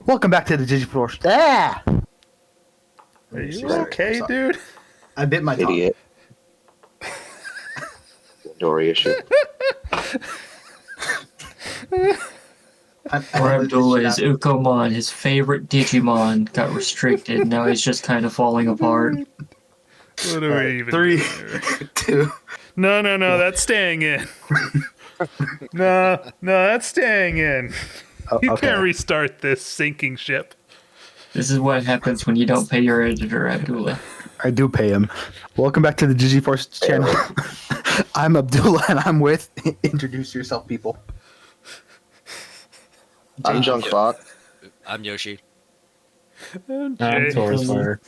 Welcome back to the Digiforce. Ah! Are you okay, dude? I bit my tongue. Idiot. Dory issue. Poor Abdullah's Ukomon, his favorite Digimon, got restricted. Now he's just kind of falling apart. What are we even 3, doing here? 2. No, that's staying in. No, that's staying in. You can't restart this sinking ship. This is what happens when you don't pay your editor, Abdullah. I do pay him. Welcome back to the Digiforce channel. I'm Abdullah, and I'm with. Introduce yourself, people. I'm Junk Fox. I'm Yoshi. I'm Taurus Fire.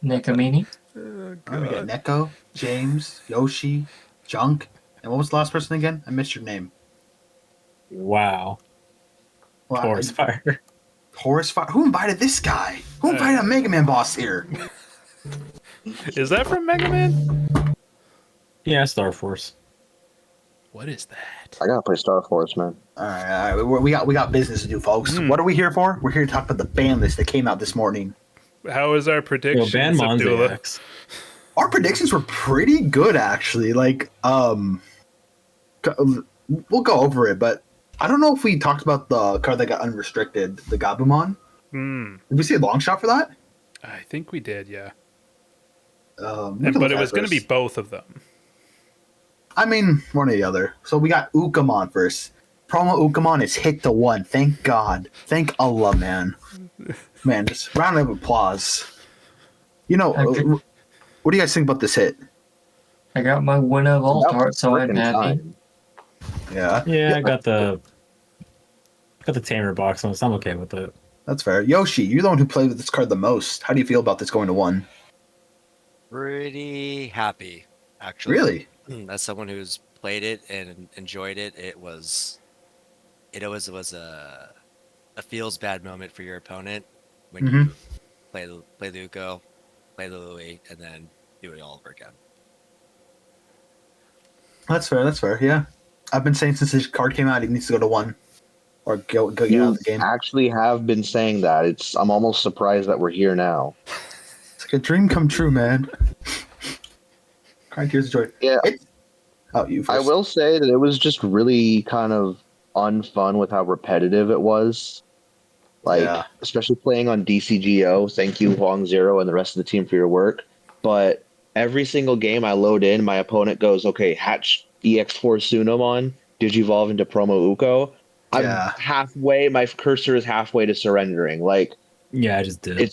Nekamini? Oh, We got God. Neko, James, Yoshi, Junk, and what was the last person again? I missed your name. Wow. Well, Taurus Fire. Taurus Fire. Who invited this guy? Who invited a Mega Man boss here? Is that from Mega Man? Yeah, Star Force. What is that? I gotta play Star Force, man. All right. We got business to do, folks. What are we here for? We're here to talk about the ban list that came out this morning. How is our Yo, prediction, ban Abdullah? Monzax. Our predictions were pretty good, actually. We'll go over it, but I don't know if we talked about the card that got unrestricted, the Gabumon. Did we see a long shot for that? I think we did, yeah. But But it was going to be both of them. I mean, one or the other. So we got Ukamon first. Promo Ukamon is hit to 1. Thank God. Thank Allah, man. Man, just round of applause. You know, what do you guys think about this hit? I got my win of all art, so I'm Frickin' happy. time. Yeah. Yeah, I got the Tamer box on, so I'm okay with it. That's fair. Yoshi, you're the one who played with this card the most. How do you feel about this going to 1? Pretty happy, actually. Really? As someone who's played it and enjoyed it, it was a feels bad moment for your opponent when you play the Uko, play the Louis, and then do it all over again. That's fair. Yeah. I've been saying since this card came out, it needs to go to 1. Or go get out You of the game. actually have been saying that. I'm almost surprised that we're here now. It's like a dream come true, man. Crying tears of joy. Yeah. You first. I will say that it was just really kind of unfun with how repetitive it was. Especially playing on DCGO. Thank you, Huang Zero, and the rest of the team for your work. But every single game I load in, my opponent goes, okay, hatch EX4 Sunomon, Digivolve into Promo Uko. I'm halfway, my cursor is halfway to surrendering. Yeah, I just did.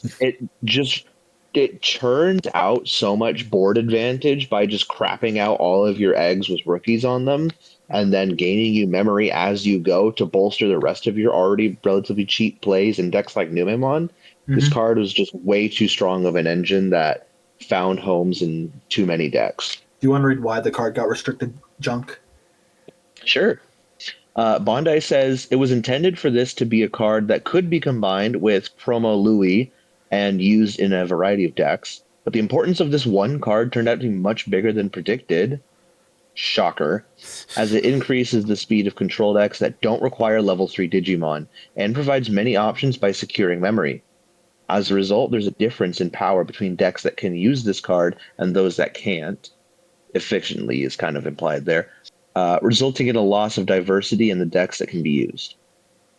It churns out so much board advantage by just crapping out all of your eggs with rookies on them and then gaining you memory as you go to bolster the rest of your already relatively cheap plays in decks like Numemon. This card was just way too strong of an engine that found homes in too many decks. Do you want to read why the card got restricted, Junk? Sure. Bondi says it was intended for this to be a card that could be combined with Promo Louis and used in a variety of decks, but the importance of this one card turned out to be much bigger than predicted. Shocker. As it increases the speed of control decks that don't require level 3 Digimon and provides many options by securing memory. As a result, there's a difference in power between decks that can use this card and those that can't. Efficiently is kind of implied there. Resulting in a loss of diversity in the decks that can be used.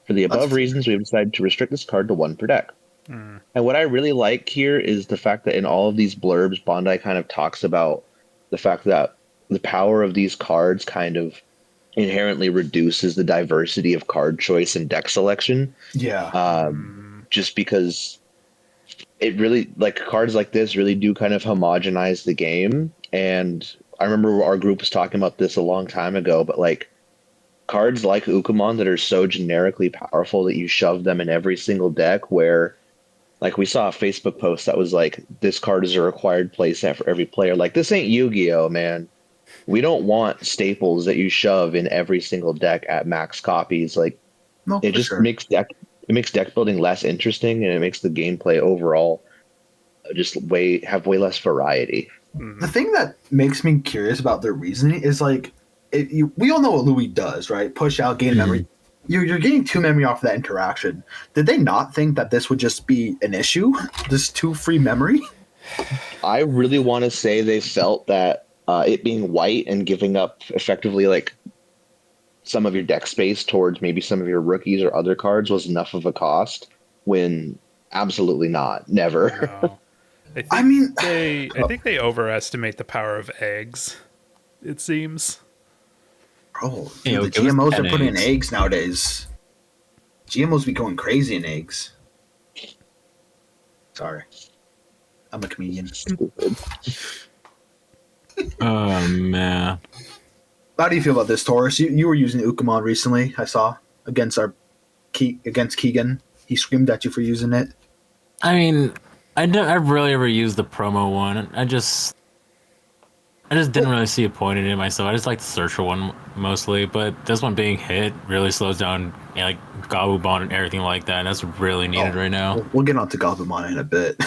For the above reasons, we have decided to restrict this card to 1 per deck. And what I really like here is the fact that in all of these blurbs, Bondi kind of talks about the fact that the power of these cards kind of inherently reduces the diversity of card choice and deck selection. Yeah. Just because it really, cards like this really do kind of homogenize the game. And I remember our group was talking about this a long time ago, but cards like Ukamon that are so generically powerful that you shove them in every single deck where we saw a Facebook post that was this card is a required playset for every player. This ain't Yu-Gi-Oh, man. We don't want staples that you shove in every single deck at max copies. It just makes deck building less interesting, and it makes the gameplay overall just have way less variety. The thing that makes me curious about their reasoning is we all know what Louis does, right? Push out, gain memory. you're getting 2 memory off of that interaction. Did they not think that this would just be an issue? This 2 free memory? I really want to say they felt that it being white and giving up effectively like some of your deck space towards maybe some of your rookies or other cards was enough of a cost, when absolutely not. Never. No. I think they overestimate the power of eggs. It seems. Bro, Yeah, dude, the okay, what's GMOs 10 are putting in eggs? eggs nowadays. GMOs be going crazy in eggs. Sorry. I'm a comedian. Stupid. Oh man. How do you feel about this, Taurus? You were using Ukamon recently, I saw, against against Keegan. He screamed at you for using it. I mean, I've rarely ever used the promo one. I just didn't really see a point in it myself. I just like the searcher one mostly, but this one being hit really slows down, like Gabumon and everything like that. And that's really needed right now. We'll get on to Gabumon in a bit.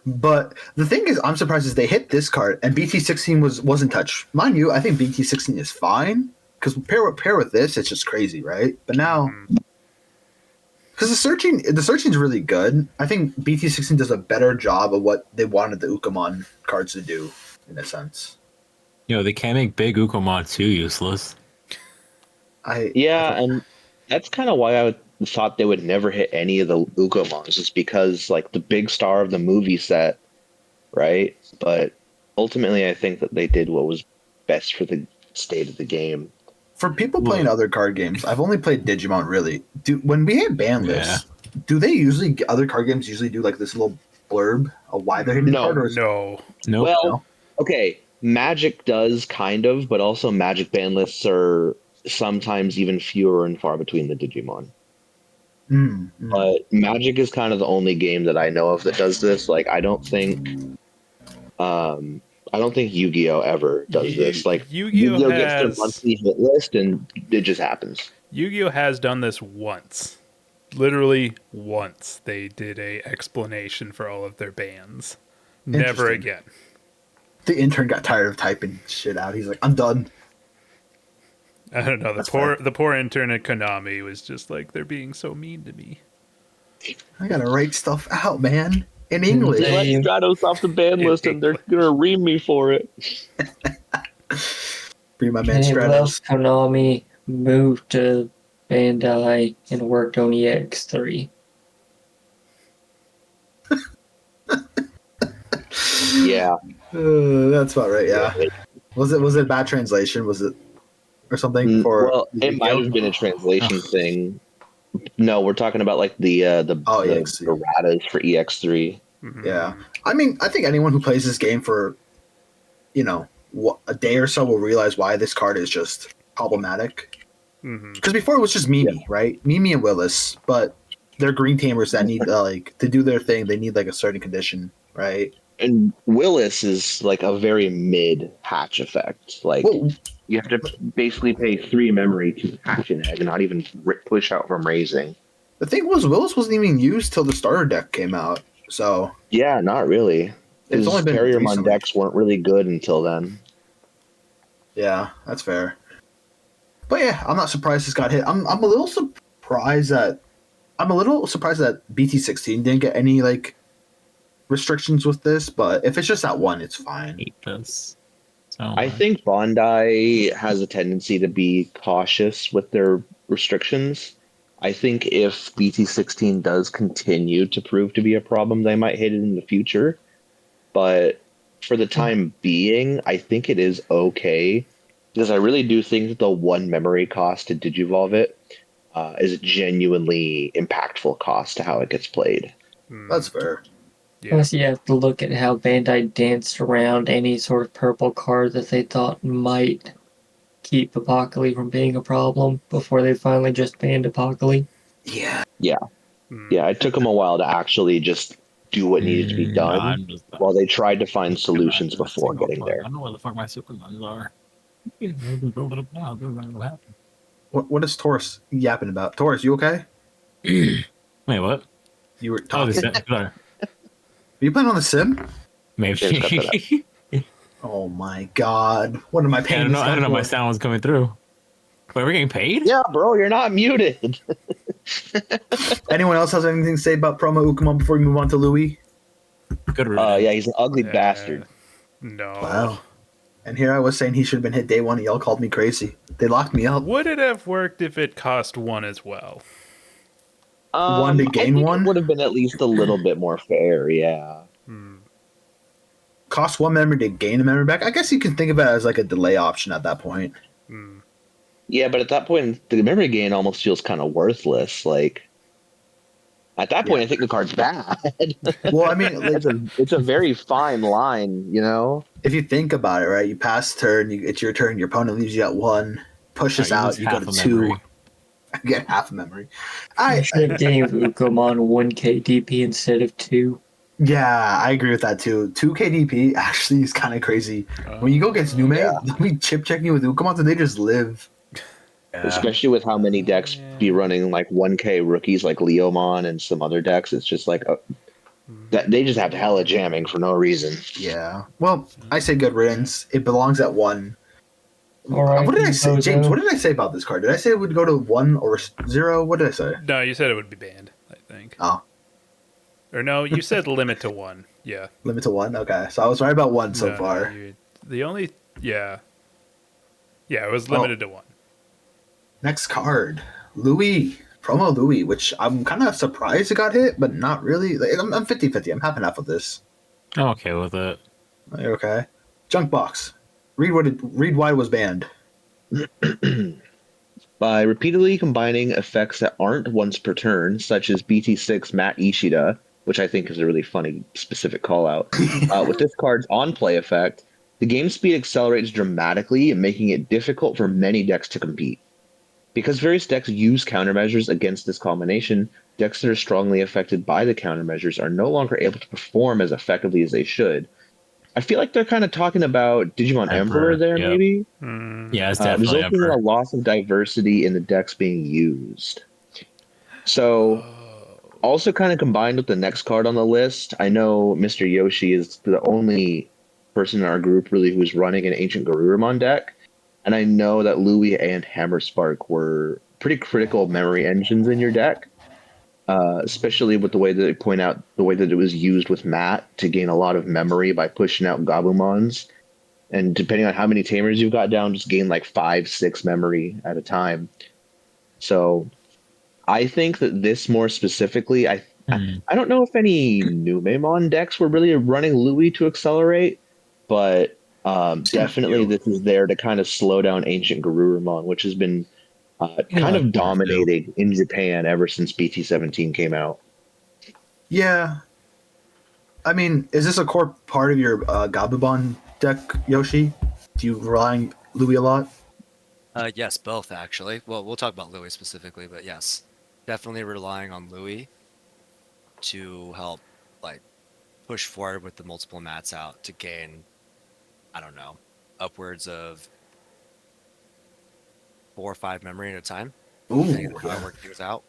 But the thing is, I'm surprised is they hit this card and BT16 wasn't touched. Mind you, I think BT16 is fine because pair with this, it's just crazy, right? But now, because the searching is really good. I think BT16 does a better job of what they wanted the Ukamon cards to do, in a sense. They can't make big Ukomon too useless. And that's kind of why I thought they would never hit any of the Ukomons, is because like the big star of the movie set, right? But ultimately, I think that they did what was best for the state of the game. For people playing other card games, I've only played Digimon really. When we hit Banlist, do they usually other card games usually do like this little blurb of why they're hitting the card? Or No. Nope. Well, okay, Magic does kind of, but also Magic Banlists are sometimes even fewer and far between the Digimon. But Magic is kind of the only game that I know of that does this. Like, I don't think Yu-Gi-Oh ever does this. Like, Yu-Gi-Oh gets their monthly hit list, and it just happens. Yu-Gi-Oh has done this once. Literally once. They did a explanation for all of their bans. Never again. The intern got tired of typing shit out. He's like, I'm done. I don't know. The poor intern at Konami was just like, they're being so mean to me. I gotta write stuff out, man, in English. They let Stratos off the ban list, and they're gonna ream me for it. Bring my man He Stratos. left Konami, moved to Bandai, and worked on EX3. Yeah, that's about right. Yeah. Was it a bad translation? Was it or something? Well, it might have been a translation thing. No, we're talking about like the erratas for EX3. Yeah, I mean, I think anyone who plays this game for, a day or so will realize why this card is just problematic. Because before it was just Mimi, right? Mimi and Willis, but they're green tamers that need to do their thing. They need like a certain condition, right? And Willis is like a very mid hatch effect. Like you have to basically pay 3 memory to hatch an egg, and not even push out from raising. The thing was, Willis wasn't even used till the starter deck came out. So yeah, not really. It's only been Terriermon decks weren't really good until then. Yeah, that's fair. But yeah, I'm not surprised this got hit. I'm a little surprised that BT16 didn't get any like restrictions with this, but if it's just that one, it's fine. I think Bandai has a tendency to be cautious with their restrictions. I think if BT16 does continue to prove to be a problem, they might hit it in the future. But for the time being, I think it is okay, because I really do think that the 1 memory cost to Digivolve it is a genuinely impactful cost to how it gets played. That's fair. Plus, you have to look at how Bandai danced around any sort of purple card that they thought might keep Apocalypse from being a problem before they finally just banned Apocalypse. Yeah. Yeah, it took them a while to actually just do what needed to be done while they tried to find solutions before getting there. I don't know where the fuck my Supermons are. What is Taurus yapping about? Taurus, you okay? Wait, what? You were Oh, talking. sorry. Are you playing on the sim? Maybe. Oh my god. What am I paying? I don't know. My sound was coming through. Wait, we're getting paid? Yeah, bro, you're not muted. Anyone else has anything to say about promo Ukamon before we move on to Louis? Good riddance. Yeah, he's an ugly bastard. No. Wow. And here I was saying he should have been hit day one, and y'all called me crazy. They locked me up. Would it have worked if it cost 1 as well? One to I gain think one? it would have been at least a little bit more fair, yeah. Cost 1 memory to gain a memory back. I guess you can think of it as like a delay option at that point. Yeah, but at that point, the memory gain almost feels kind of worthless. Like, at that point, I think the card's bad. Well, I mean, like, it's a very fine line, you know? if you think about it, right? You pass turn, it's your turn, your opponent leaves you at 1, pushes You out, lose you go half to a 2, memory. get half a memory. I should have gave Ukomon 1 KDP instead of 2. Yeah, I agree with that too. 2 KDP actually is kind of crazy. When you go against Nume, they'll be chip checking you with Ukamon, and they just live. Yeah. Especially with how many decks be running like 1K rookies like Leomon and some other decks. It's just like that they just have hella jamming for no reason. Yeah. Well, I say good riddance. It belongs at 1. All right, What did I say, Bozo. James? What did I say about this card? Did I say it would go to 1 or 0? What did I say? No, you said it would be banned, I think. Oh, Or no, you said limit to 1. Yeah. limit to 1. Okay, so I was right about 1 so No, far. the only... Yeah. Yeah, it was limited to 1. Next card, Louis. Promo Louis, which I'm kind of surprised it got hit, but not really. Like, I'm 50-50. I'm half and half with this. I'm okay with it. Okay. Junk box. Read why it was banned. By repeatedly combining effects that aren't once per turn, such as BT6 Matt Ishida, which I think is a really funny specific call out, with this card's on play effect, the game speed accelerates dramatically, making it difficult for many decks to compete. Because various decks use countermeasures against this combination, decks that are strongly affected by the countermeasures are no longer able to perform as effectively as they should. I feel like they're kind of talking about Digimon Emperor there, yep. maybe? Yeah, it's definitely Resulting in a Emperor. loss of diversity in the decks being used. So, also kind of combined with the next card on the list, I know Mr. Yoshi is the only person in our group really who's running an Ancient Garurumon deck. And I know that Louis and Hammer Spark were pretty critical memory engines in your deck, especially with the way that they point out the way that it was used with Matt to gain a lot of memory by pushing out Gabumons. And depending on how many tamers you've got down, just gain like 5-6 memory at a time. So I think that this more specifically, I don't know if any Numemon decks were really running Louis to accelerate, but definitely this is there to kind of slow down Ancient Garurumon, which has been kind of dominating in Japan ever since BT17 came out. Yeah. I mean, is this a core part of your Gabumon deck, Yoshi? Do you rely on Louis a lot? Yes, both actually. Well, we'll talk about Louis specifically, but yes, definitely relying on Louis to help like push forward with the multiple mats out to gain, I don't know, upwards of 4 or 5 memory at a time. Ooh, Depending on how I work things out.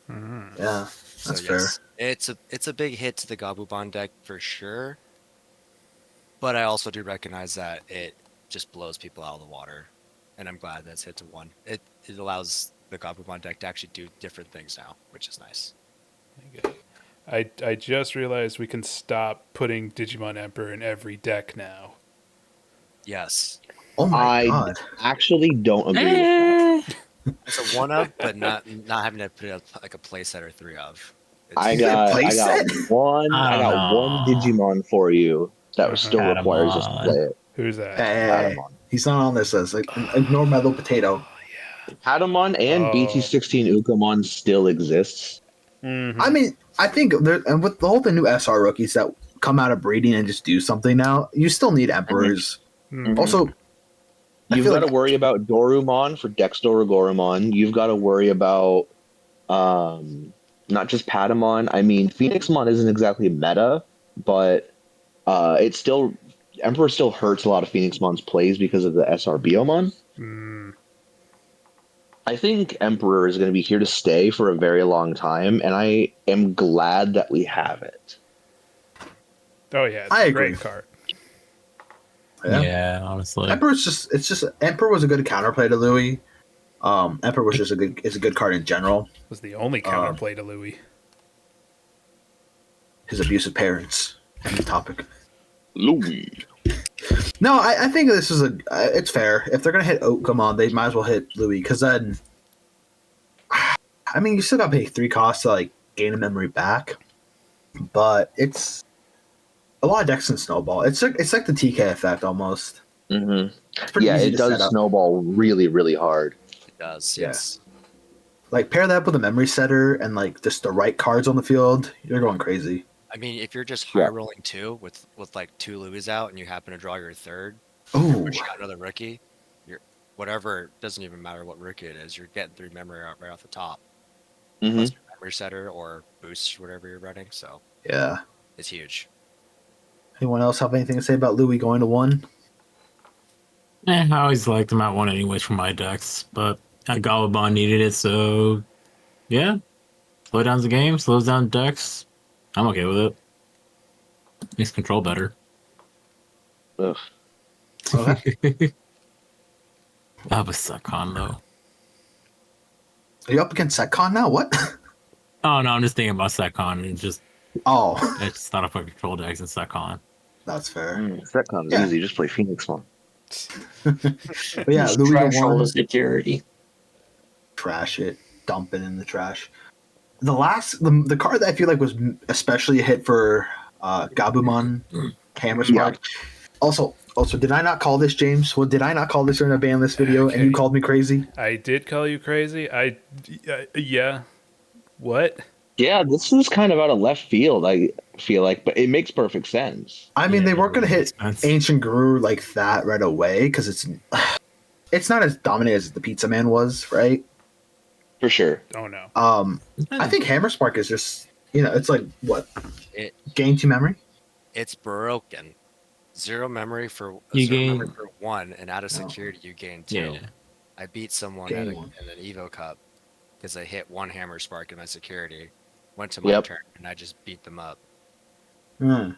yeah, that's fair. It's a big hit to the Gabumon deck for sure. But I also do recognize that it just blows people out of the water. And I'm glad that's hit to 1. It allows the Gabumon deck to actually do different things now, which is nice. I just realized we can stop putting Digimon Emperor in every deck now. Yes. Oh my I god. actually don't agree with that. It's a 1 of, but not having to put it like a playset or 3 of. I Is it a got playset? one Digimon for you that still requires us to Patamon. play it. Who's that? Hey, he's not on this list. Like, ignore my little potato. Patamon and Oh. BT16 Ukamon still exists. I mean, I think and with the new SR rookies that come out of breeding and just do something now, you still need emperors. Also, You've got to worry about Dorumon for Dexdoragorumon. You've got to worry about not just Patamon. I mean, Phoenixmon isn't exactly meta, but it's still Emperor still hurts a lot of Phoenixmon's plays because of the SR Biomon. I think Emperor is going to be here to stay for a very long time, and I am glad that we have it. Oh yeah, it's I a agree. great card. Yeah, honestly. Emperor was a good counterplay to Louis. Emperor was just is a good card in general. Was the only counterplay to Louis. His abusive parents. End of topic. Louis. No, I think this is it's fair. If they're gonna hit Okamon, they might as well hit Louis, because then, I mean, you still got to pay 3 costs to like gain a memory back, but it's a lot of decks in Snowball. It's like the TK effect almost. Mm-hmm. It's pretty Yeah, easy it to does set up. snowball really, really hard. It does. Yeah. Yes. Like pair that up with a memory setter and like just the right cards on the field, you're going crazy. I mean, if you're just Yeah. high rolling 2 with like 2 Louis out and you happen to draw your third, Oh, but you got another rookie, you're whatever. Doesn't even matter what rookie it is. You're getting 3 memory out right off the top. Mm-hmm. Plus your memory setter or boost, whatever you're running. So yeah. it's huge. Anyone else have anything to say about Louis going to 1? I always liked him at 1 anyways for my decks, but Galabon needed it, so yeah. Slow down the game, slows down decks. I'm okay with it. Makes control better. Ugh. Okay. That was Succon though. Are you up against Setcon now? What? Oh no, I'm just thinking about Succon and just Oh, it's not a fucking control decks in Succon. that's fair. Setcon is Yeah. easy. Just play Phoenix one. But yeah, Just Louis trash to all 1. the security. Trash it, dump it in the trash. The card that I feel like was especially a hit for Gabumon Hammer Spark. Also, did I not call this, James? Well, did I not call this during a Banlist video and you Okay. called me crazy? I did call you crazy. Yeah. What? Yeah, this is kind of out of left field, I feel like, but it makes perfect sense. I mean, Yeah, they weren't going to it hit makes sense. Ancient Guru like that right away because it's not as dominant as the Pizza Man was, right? For sure. Oh no. I think Hammer Spark is just, it's like, what? It Gain 2 memory? it's broken. 0 memory for You 0 memory gain- for 1, and out of No. security you gain 2. Yeah. I beat someone Gain in 1. an Evo Cup because I hit 1 Hammer Spark in my security. Went to my Yep. turn and I just beat them up.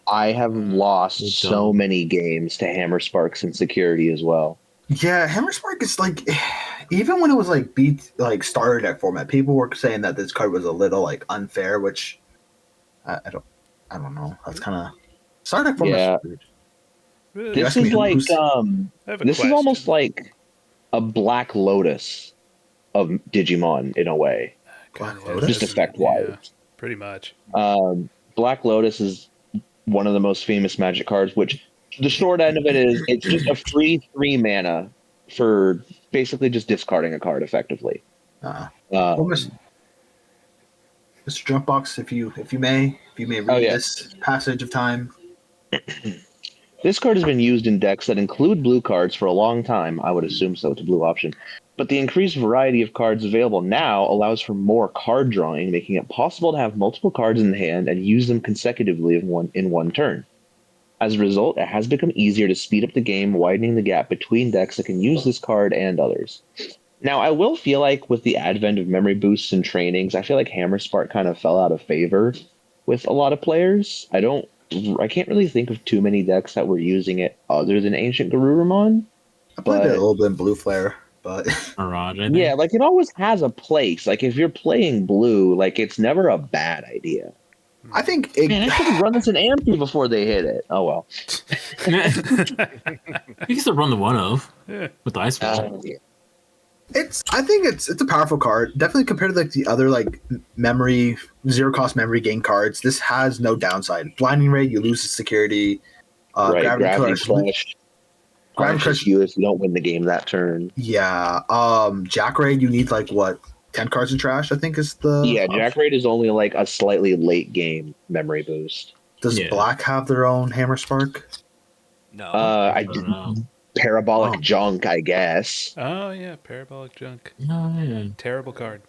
I have lost You're so dumb. many games to Hammer Sparks and security as well. Yeah, Hammer Spark is like, even when it was like starter deck format, people were saying that this card was a little like unfair, which I don't know. That's kind of starter deck format. Yeah. Really? This asking me is like who's- I have a this question. is almost like a Black Lotus of Digimon in a way. Black Yeah, Lotus? Just that's- effect-wise. yeah, pretty much. Black Lotus is one of the most famous Magic cards, which the short end of it is it's just a free 3 mana for basically just discarding a card effectively. Well, Um, Mr. Junkbox, if you may read Oh, yeah. this passage of time. This card has been used in decks that include blue cards for a long time. I would assume so. It's a blue option. But the increased variety of cards available now allows for more card drawing, making it possible to have multiple cards in the hand and use them consecutively in one turn. As a result, it has become easier to speed up the game, widening the gap between decks that can use this card and others. Now, I will feel like with the advent of memory boosts and trainings, I feel like Hammer Spark kind of fell out of favor with a lot of players. I can't really think of too many decks that were using it other than Ancient Garurumon. I played it a But- little bit in Blue Flare, but Mirage, I think. Yeah, like it always has a place. Like if you're playing blue, like it's never a bad idea. I think it, Man, I should have run this in Amphi before they hit it. Oh well. You can still run the one of Yeah. with the ice wall. I think it's a powerful card. Definitely compared to like the other like memory 0 cost memory gain cards. This has no downside. Blinding Ray, you lose the security. Right, Gravity Gravity Crush. Crush. Gravity Punishes Crush. you if you don't win the game that turn. Yeah. Jack Raid, you need like what 10 cards in trash. I think is the Yeah, Jack Raid is only like a slightly late game memory boost. Does Yeah. Black have their own Hammer Spark? No. I don't know. Parabolic Oh. Junk, I guess. Oh yeah, parabolic junk. Oh, yeah. Terrible card.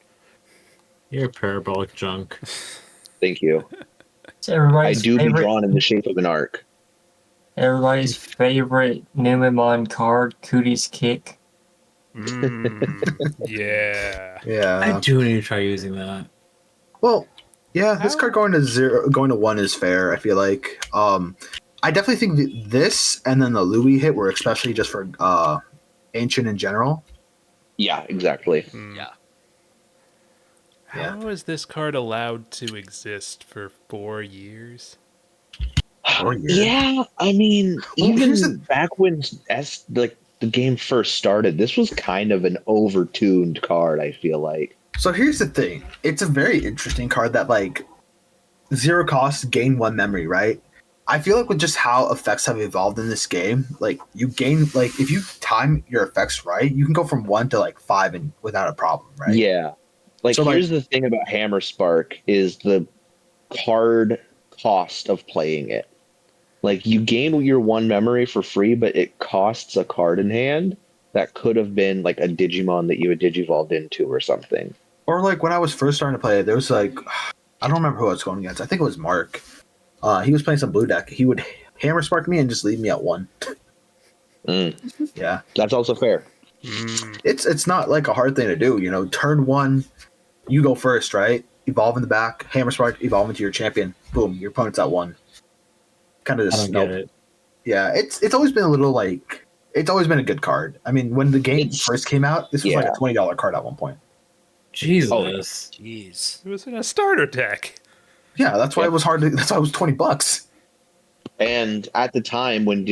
You're parabolic junk. Thank you. It's I everybody's do be favorite. drawn in the shape of an arc. Everybody's favorite Numemon card, Cootie's Kick. Yeah. Yeah. I do need to try using that. Well, yeah, this card going to 1 is fair. I feel like. I definitely think that this and then the Louis hit were especially just for Ancient in general. Yeah, exactly. Hmm. Yeah. Yeah. How is this card allowed to exist for 4 years? 4 years. Yeah, I mean, Well, here's even back when like the game first started, this was kind of an overtuned card, I feel like. So here's the thing. It's a very interesting card that like 0 cost, gain 1 memory, right? I feel like with just how effects have evolved in this game, like you gain like if you time your effects right, you can go from 1 to like 5 and without a problem, right? Yeah. Like So, like- here's the thing about Hammer Spark is the card cost of playing it. Like you gain your 1 memory for free, but it costs a card in hand that could have been like a Digimon that you had digivolved into or something. Or like when I was first starting to play it, there was like I don't remember who I was going against. I think it was Mark. He was playing some blue deck. He would hammer spark me and just leave me at 1. Yeah. That's also fair. It's not like a hard thing to do, you know. Turn 1, you go first, right? Evolve in the back, hammer spark, evolve into your champion. Boom, your opponent's at 1. Kind of I just don't get it. Yeah, it's always been a little like it's always been a good card. I mean, when the game first came out, this was like a $20 card at one point. Jesus. Jeez. It was in a starter deck. Yeah, that's why it was hard to. That's why it was $20. And at the time when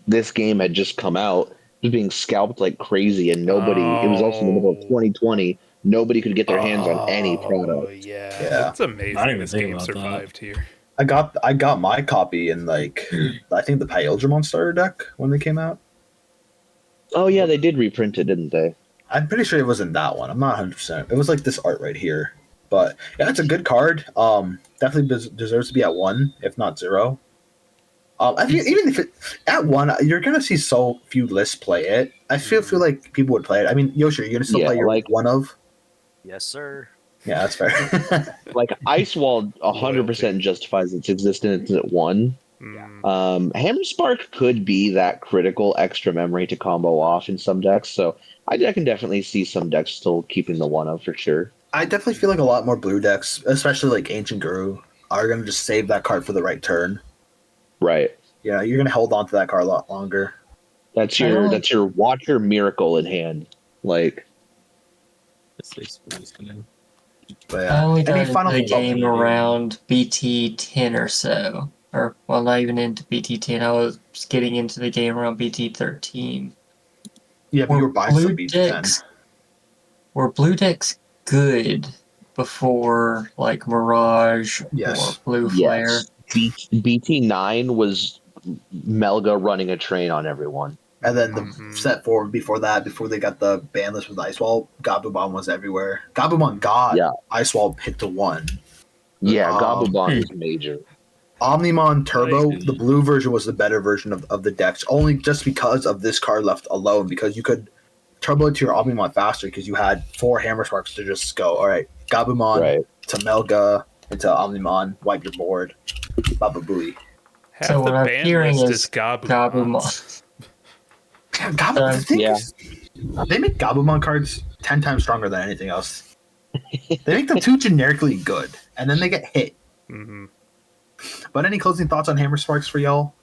this game had just come out, it was being scalped like crazy, and it was also in the middle of 2020. Nobody could get their hands on any Oh, product. yeah. Yeah. It's amazing I didn't even this think game about that. survived here. I got my copy in like I think the Pyldramon starter deck when they came out. Oh yeah, they did reprint it, didn't they? I'm pretty sure it was in that one. I'm not 100%. It was like this art right here. But yeah, it's a good card. Definitely deserves to be at 1, if not 0. Even if it at 1, you're gonna see so few lists play it. I feel like people would play it. I mean, Yoshi, you're gonna still play your like 1 of. Yes, sir. Yeah, that's fair. Like Ice Wall 100% justifies its existence at 1. Hammer Spark could be that critical extra memory to combo off in some decks, so I can definitely see some decks still keeping the 1 of for sure. I definitely feel like a lot more blue decks, especially like Ancient Guru, are gonna just save that card for the right turn. Right. Yeah, you're gonna hold on to that card a lot longer. That's your Watcher Miracle in hand. Like But I yeah, only got any into final the thoughts on game it? around BT 10 or so. Or, well, not even into BT 10. I was getting into the game around BT 13. Yeah, but you were buying some B10. Were blue decks good before, like, Mirage Yes. or Blue Flare? BT9 was Melga running a train on everyone. And then the set forward before that, before they got the ban list with Ice Wall, Gabumon was everywhere. Gabumon got Ice Wall hit to 1. Yeah, Gabumon is major. Omnimon Turbo, the blue version was the better version of the decks, only just because of this card left alone, because you could turbo to your Omnimon faster because you had 4 Hammer Sparks to just go, all right, Gabumon to Melga into Omnimon, wipe your board, Baba Booey. Half So the what I'm ban hearing list is Gabumon. They make Gabumon cards 10 times stronger than anything else. They make them too generically good, and then they get hit. But any closing thoughts on Hammer Sparks for y'all?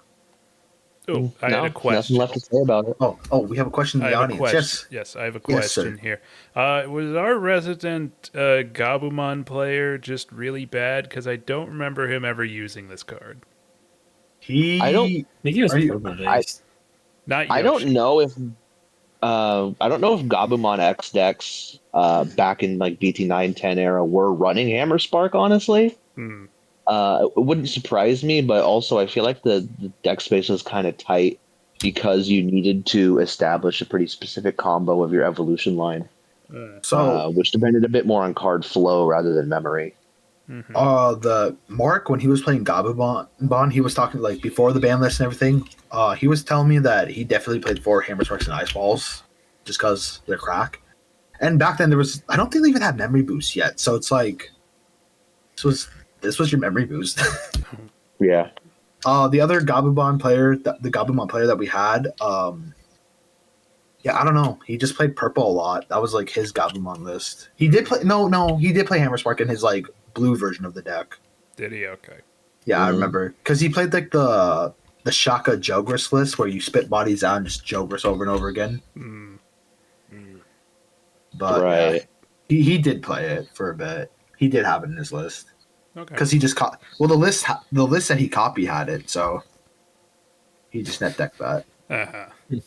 Oh, I had a question. Nothing left to say about it. Oh, we have a question in the audience. Yes, I have a question here. Was our resident Gabumon player just really bad? Because I don't remember him ever using this card. I don't think he was purple based. Not Yoshi. I don't know if Gabumon X decks back in like BT 9-10 era were running Hammer Spark, honestly. It wouldn't surprise me, but also I feel like the deck space was kind of tight because you needed to establish a pretty specific combo of your evolution line. Which depended a bit more on card flow rather than memory. The Mark, when he was playing Gabumon, he was talking like before the ban list and everything. He was telling me that he definitely played 4 Hammer Sparks and Ice Balls just because they're crack. And back then I don't think they even had memory boost yet. So it's like, this was your memory boost. Yeah. The other Gabumon player, the Gabumon player that we had, yeah, I don't know. He just played purple a lot. That was like his Gabumon list. He did play he did play Hammer Spark in his like blue version of the deck. Did he? Okay. Yeah, I remember because he played like the Shaka Jogris list where you spit bodies out and just Jogris over and over again. But Right. he did play it for a bit. He did have it in his list Okay. because he just the list that he copied had it, so he just net decked that. Uh-huh.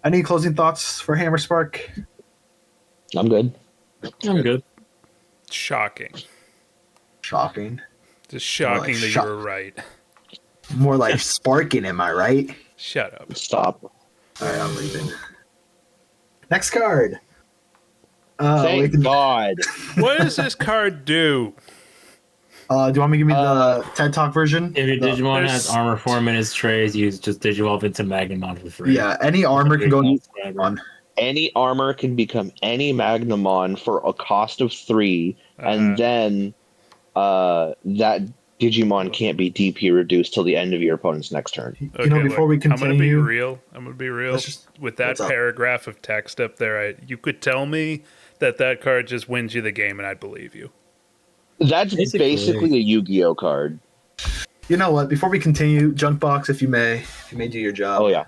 Any closing thoughts for Hammer Spark? I'm good. I'm good. Shocking. Shocking. Just shocking that you shock. were right. More like sparking, am I right? Shut up. Stop. All right, I'm leaving. Next card. Thank God. What does this card do? Do you want me to give me the TED Talk version? If your Digimon has there's- armor form in its trays, you just Digivolve into Magnamon for free. Yeah, any armor can go on. Any armor can become any Magnamon for a cost of 3, and then that Digimon can't be DP reduced till the end of your opponent's next turn. You know, before we I'm gonna be continue- real. I'm gonna be real. With that what's up? paragraph of text up there, you could tell me that card just wins you the game, and I'd believe you. That's Basically. basically a Yu-Gi-Oh card. You know what? Before we continue, Junkbox, if you may do your job. Oh yeah.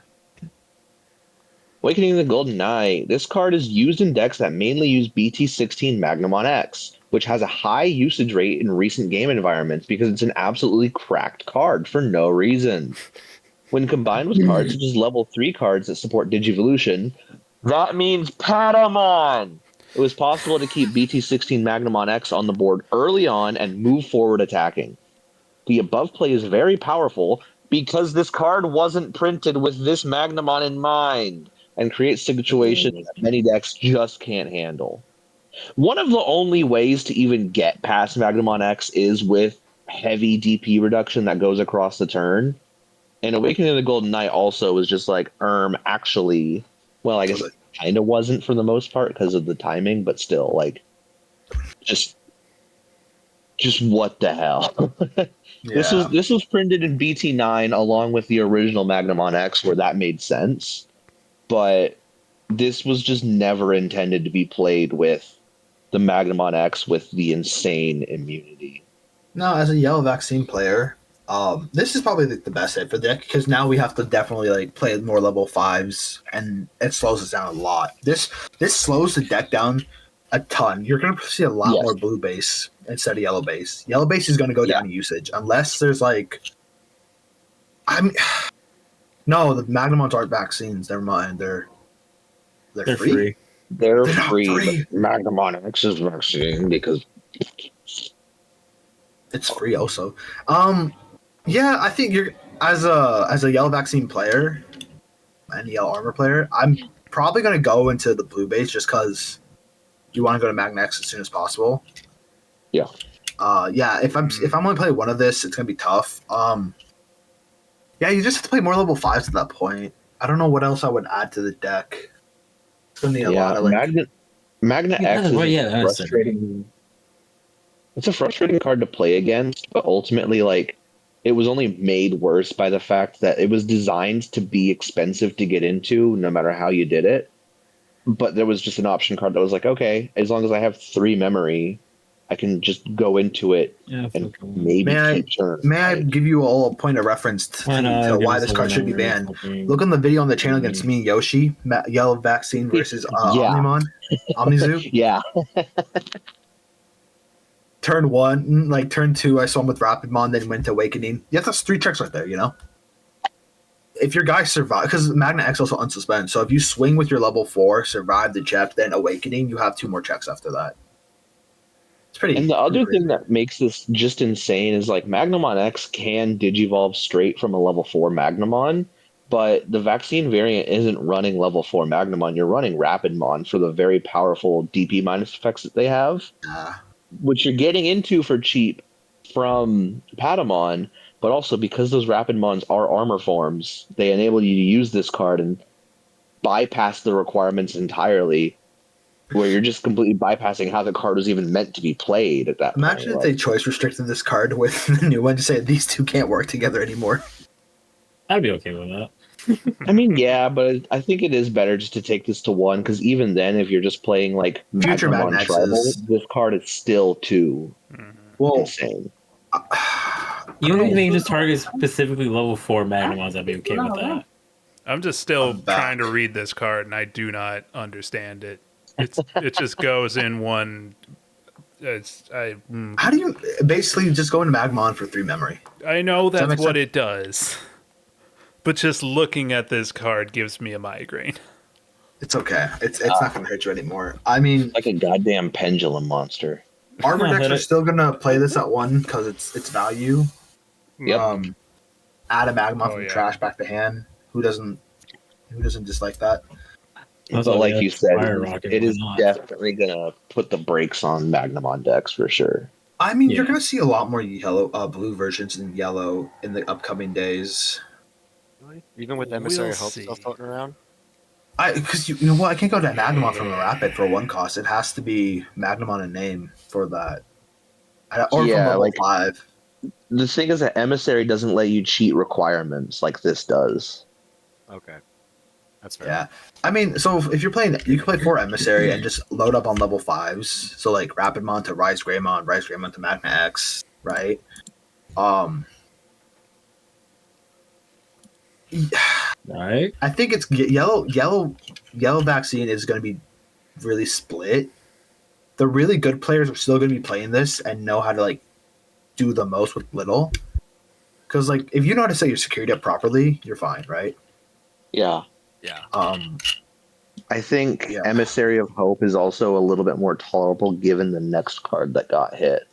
Awakening the Golden Knight. This card is used in decks that mainly use BT16 Magnamon X, which has a high usage rate in recent game environments because it's an absolutely cracked card for no reason. When combined with cards such as level 3 cards that support Digivolution, that means Patamon! It was possible to keep BT16 Magnamon X on the board early on and move forward attacking. The above play is very powerful because this card wasn't printed with this Magnamon in mind and creates situations that many decks just can't handle. One of the only ways to even get past Magnamon X is with heavy DP reduction that goes across the turn. And Awakening of the Golden Knight also was just like, actually, well, I guess it kind of wasn't for the most part because of the timing, but still, like, just what the hell? This was printed in BT9 along with the original Magnamon X, where that made sense. But this was just never intended to be played with the Magnamon X with the insane immunity. No, as a yellow vaccine player, this is probably the best hit for the deck because now we have to definitely like play more level 5s and it slows us down a lot. This slows the deck down a ton. You're gonna see a lot more blue base instead of yellow base. Yellow base is gonna go down in usage unless there's like no, the Magnamons aren't vaccines. Never mind. They're free. They're not free. But Magnamon X is vaccine because it's free also. Yeah, I think you're as a yellow vaccine player and yellow armor player, I'm probably gonna go into the blue base just because you want to go to Magna X as soon as possible. Yeah. Yeah, if I'm only playing one of this, it's gonna be tough. Yeah, you just have to play more level 5s at that point. I don't know what else I would add to the deck. It's gonna need a lot of like Magna X is frustrating. It's a frustrating card to play against, but ultimately, like, it was only made worse by the fact that it was designed to be expensive to get into, no matter how you did it. But there was just an option card that was like, okay, as long as I have 3 memory, I can just go into it and maybe keep turn. May I give you all a point of reference to why this card should be banned? Look on the video on the channel against me and Yoshi, yellow vaccine versus Omnimon, Omnizu. Yeah. Turn 1, like turn 2, I saw him with Rapidmon, then went to Awakening. Yeah, that's 3 checks right there, you know? If your guy survive, because Magna X also unsuspend, so if you swing with your level 4, survive the check, then Awakening, you have 2 more checks after that. It's pretty. And the other thing that makes this just insane is like Magnamon X can Digivolve straight from a level 4 Magnamon, but the vaccine variant isn't running level 4 Magnamon. You're running Rapidmon for the very powerful DP minus effects that they have, which you're getting into for cheap from Patamon, but also because those Rapidmons are armor forms, they enable you to use this card and bypass the requirements entirely, where you're just completely bypassing how the card was even meant to be played at that Imagine point. if they choice restricted this card with the new one to say these two can't work together anymore. I'd be okay with that. I mean, yeah, but I think it is better just to take this to 1, because even then, if you're just playing like Future Magnamon Magnaxes. Tribal, this card is still too insane. You don't think just target specifically level 4 Magnamons, I'd be okay with that. I'm just still trying to read this card, and I do not understand it It just goes in one. How do you basically just go into Magmon for 3 memory? I know that that's make what sense? it does, but just looking at this card gives me a migraine. It's okay. It's not going to hurt you anymore. I mean, Like a goddamn pendulum monster. Arbor decks hit are it. still going to play this at 1 because it's value. Yep. Add a Magmon Oh, from yeah. trash back to hand. Who doesn't dislike that? That's But all like we you had. said, Fire Rocket, it why is not? definitely gonna put the brakes on Magnamon decks for sure. I mean, you're Yeah. going to see a lot more blue versions in yellow in the upcoming days. Even with We'll Emissary of Hope see. still floating around. Because you know what, I can't go to Magnemon from a Rapid for 1 cost. It has to be Magnemon and name for that, or from Yeah, level like 5. the thing is that Emissary doesn't let you cheat requirements like this does. Okay, that's fair. Yeah, I mean, so if you're playing, you can play 4 Emissary and just load up on level 5s. So like Rapidmon to Rise Greymon to Magna X, right? Um, Right? I think it's yellow vaccine is going to be really split. The really good players are still going to be playing this and know how to like do the most with little. Because like if you know how to set your security up properly, you're fine, right? Yeah. Yeah. I think Yeah. Emissary of Hope is also a little bit more tolerable given the next card that got hit.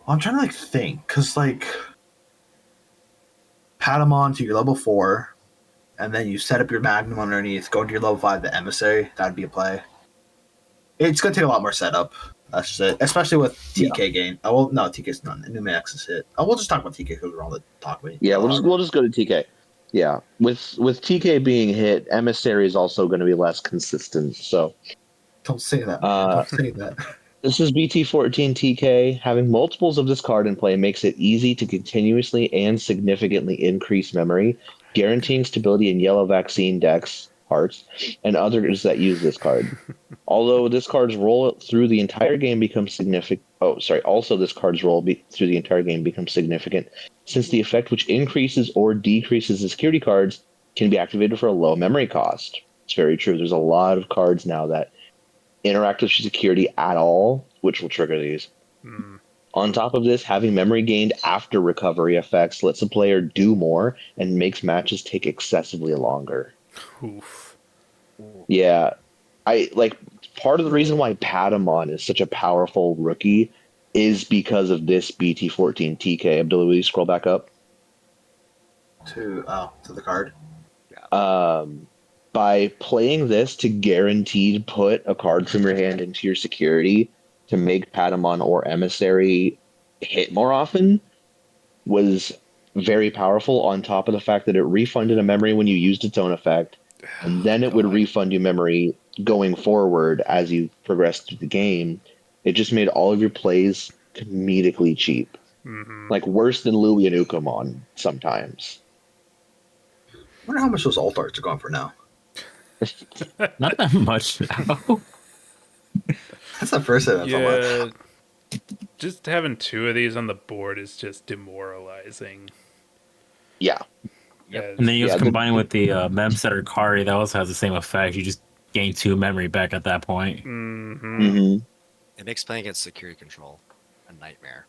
I'm trying to like think, because like Patamon to your level 4, and then you set up your Magnum underneath, go to your level 5, the Emissary, that'd be a play. It's going to take a lot more setup. That's just it. Especially with TK gain. Oh, well, no, TK's not. New Max is hit. Oh, we'll just talk about TK because we're on the talk about it. Yeah, we'll just go to TK. Yeah, with TK being hit, Emissary is also going to be less consistent. So Don't say that, man. Don't say that. this is BT14 TK. Having multiples of this card in play makes it easy to continuously and significantly increase memory, guaranteeing stability in yellow vaccine decks, hearts, and others that use this card. Although this card's role through the entire game becomes significant. Oh, sorry. Also, this card's role through the entire game becomes significant since the effect which increases or decreases the security cards can be activated for a low memory cost. It's very true. There's a lot of cards now that interact with security at all, which will trigger these. On top of this, having memory gained after recovery effects lets a player do more and makes matches take excessively longer. Oof. Yeah, I like part of the reason why Patamon is such a powerful rookie is because of this BT14 TK. Abdullah, will you scroll back up? To the card. By playing this to guaranteed put a card from your hand into your security to make Patamon or Emissary hit more often was very powerful, on top of the fact that it refunded a memory when you used its own effect, and then it would refund you memory going forward as you progressed through the game. It just made all of your plays comedically cheap. Like worse than Louis and Ukamon sometimes. I wonder how much those alt arts are going for now. Not that much now. That's the first thing I Yeah. Just having 2 of these on the board is just demoralizing. Yeah. Yep. And then you Yeah, just combine with the Memsetter Kari, that also has the same effect. You just gain 2 memory back at that point. It makes playing against security control a nightmare.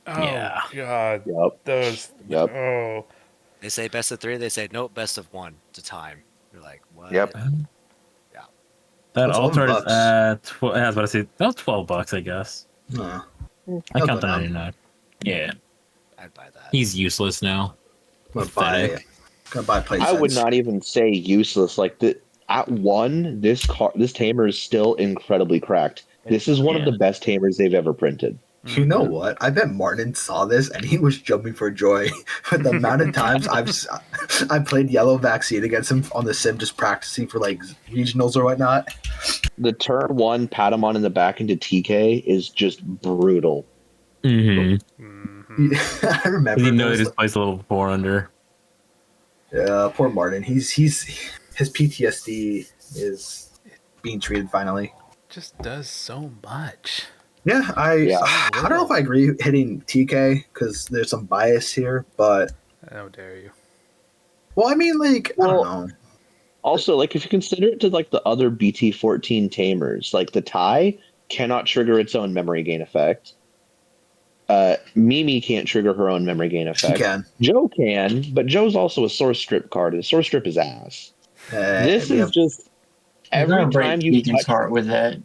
Oh, Yeah. God. Yep. Those. Yep. Oh. They say best of 3. They say nope, best of 1 to time. You're like, what? Yep. That That's altar is $11. at I was about to say that was $12, I guess. Nah. I I'll count go the down. 99. Yeah, I'd buy that. he's useless now. I'm Pathetic. gonna buy play I would sets. not even say useless. Like at 1, this tamer is still incredibly cracked. This is one of the best tamers they've ever printed. You know what? I bet Martin saw this and he was jumping for joy. With the amount of times I played Yellow Vaccine against him on the sim, just practicing for like regionals or whatnot. The turn 1 Patamon in the back into TK is just brutal. Mm-hmm. I remember. You know, he this. just plays a little 4 under. Yeah, poor Martin. His PTSD is being treated finally. Just does so much. Yeah, I don't know if I agree hitting TK because there's some bias here, but How dare you? well, I mean, like I don't know. Also, like if you consider it to like the other BT-14 tamers, like the Tai cannot trigger its own memory gain effect. Mimi can't trigger her own memory gain She effect. can. Joe can, but Joe's also a source strip card, and source strip is ass. This We is have. just You're every gonna break time you Deacon's touch. heart with that.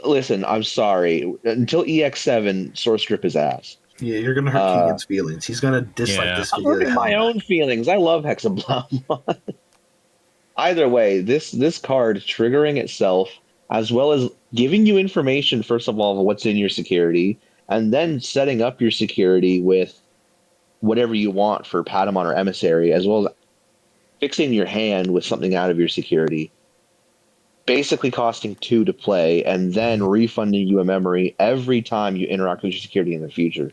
Listen, I'm sorry. Until EX7, source strip is ass. Yeah, you're gonna hurt Uh, Keegan's feelings. He's gonna dislike Yeah. this I'm video to hurting hell. my own feelings. I love Hexablon. Either way, this card triggering itself, as well as giving you information, first of all, of what's in your security, and then setting up your security with whatever you want for Patamon or Emissary, as well as fixing your hand with something out of your security, basically costing 2 to play, and then refunding you a memory every time you interact with your security in the future.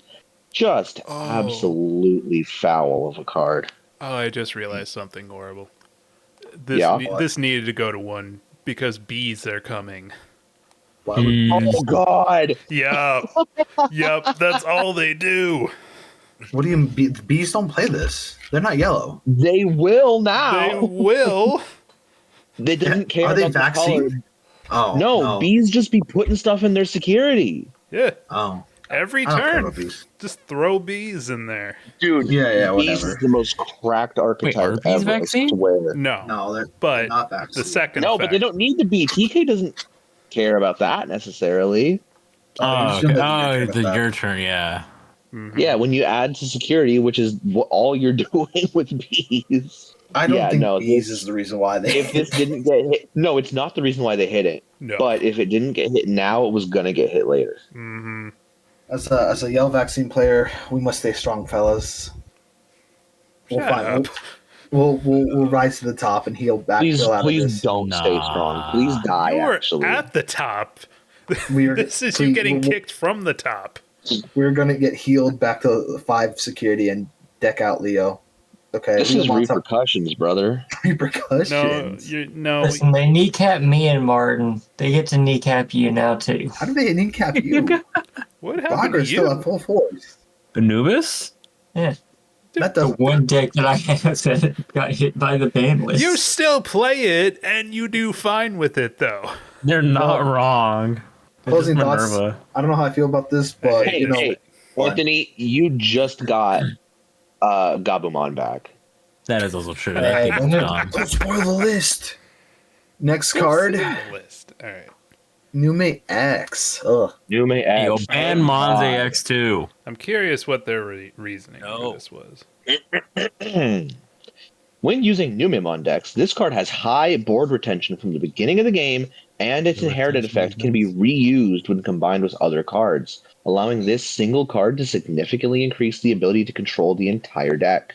Just Oh. absolutely foul of a card. Oh, I just realized something horrible. Yeah. This needed to go to 1 because bees are coming. Why would Oh God! Yup. Yup, that's all they do. What do you? Bees don't play this. They're not yellow. They will They now. will. They doesn't care Are they about the color. vaccine? Oh No, bees just be putting stuff in their security. Yeah. Oh, Every I don't care turn. about bees. Just throw bees in there. Dude, Yeah, bees whatever. is the most cracked archetype are bees ever. vaccine? I swear. No. No, they're But not the vaccine. second No, effect. but they don't need to be. TK doesn't care about that necessarily. Oh, It's okay. gonna be your turn The with your turn, yeah. Mhm. Yeah, when you add to security, which is all you're doing with bees. I don't Yeah, think no, bees this- is the reason why they. If this didn't get hit, no, it's not the reason why they hit it. No. But if it didn't get hit now, it was gonna get hit later. Mm-hmm. as a yellow vaccine player, we must stay strong, fellas. We'll Shut find. up. We'll rise to the top and heal back. Please, Heal out of please this. don't stay strong. Please die. You're Actually, at the top. We are, This is please, you getting we're- kicked from the top. We're gonna get healed back to 5 security and deck out Leo. Okay, this Leo is wants up repercussions, brother. No, repercussions. no. Listen, they kneecap me and Martin. They get to kneecap you now too. How do they kneecap you? What happened to Rogers still you? at full force. Anubis? Yeah, That the doesn't. one deck that I have that got hit by the ban list. You still play it, and you do fine with it, though. They're not Well, wrong. It's Closing just thoughts. Minerva. I don't know how I feel about this, but Hey, Hey, one. Anthony, you just got Gabumon back. That is also true. Hey, That game's don't, gone. don't spoil the list. Next card, What's in the list. All right. Nume X. Ugh. Nume Yo, X. ban Monze X2. I'm curious what their reasoning No. for this was. When using Numemon decks, this card has high board retention from the beginning of the game, and its The inherited retention effect is can be reused when combined with other cards, allowing this single card to significantly increase the ability to control the entire deck.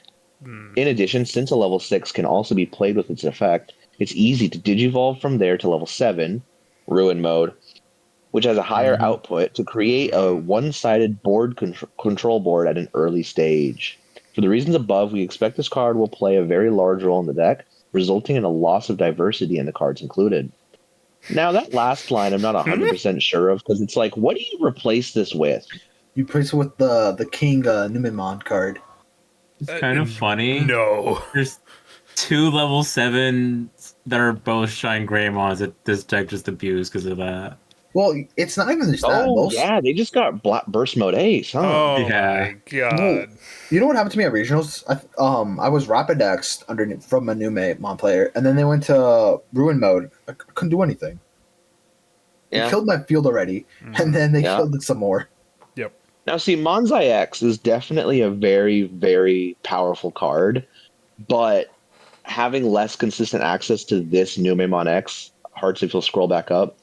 In addition, since a level 6 can also be played with its effect, it's easy to digivolve from there to level 7, Ruin Mode, which has a higher output to create a one-sided board control board at an early stage. For the reasons above, we expect this card will play a very large role in the deck, resulting in a loss of diversity in the cards included. Now, that last line I'm not 100% sure of, because it's like, what do you replace this with? You place it with the King Numemon card. It's kind of funny. No. There's 2 level 7s that are both Shine Greymons that this deck just abused because of that. Well, it's not even just that. Oh, Most, yeah, they just got Burst Mode Ace, huh? Oh Yeah. my god. You know what happened to me at regionals? I was Rapidexed from a Numemon player, and then they went to Ruin Mode. I couldn't do anything. They killed my field already, and then they Yeah. killed it some more. Yep. Now, see, Monzai X is definitely a very, very powerful card, but having less consistent access to this Numemon X, Hearts if you'll scroll back up,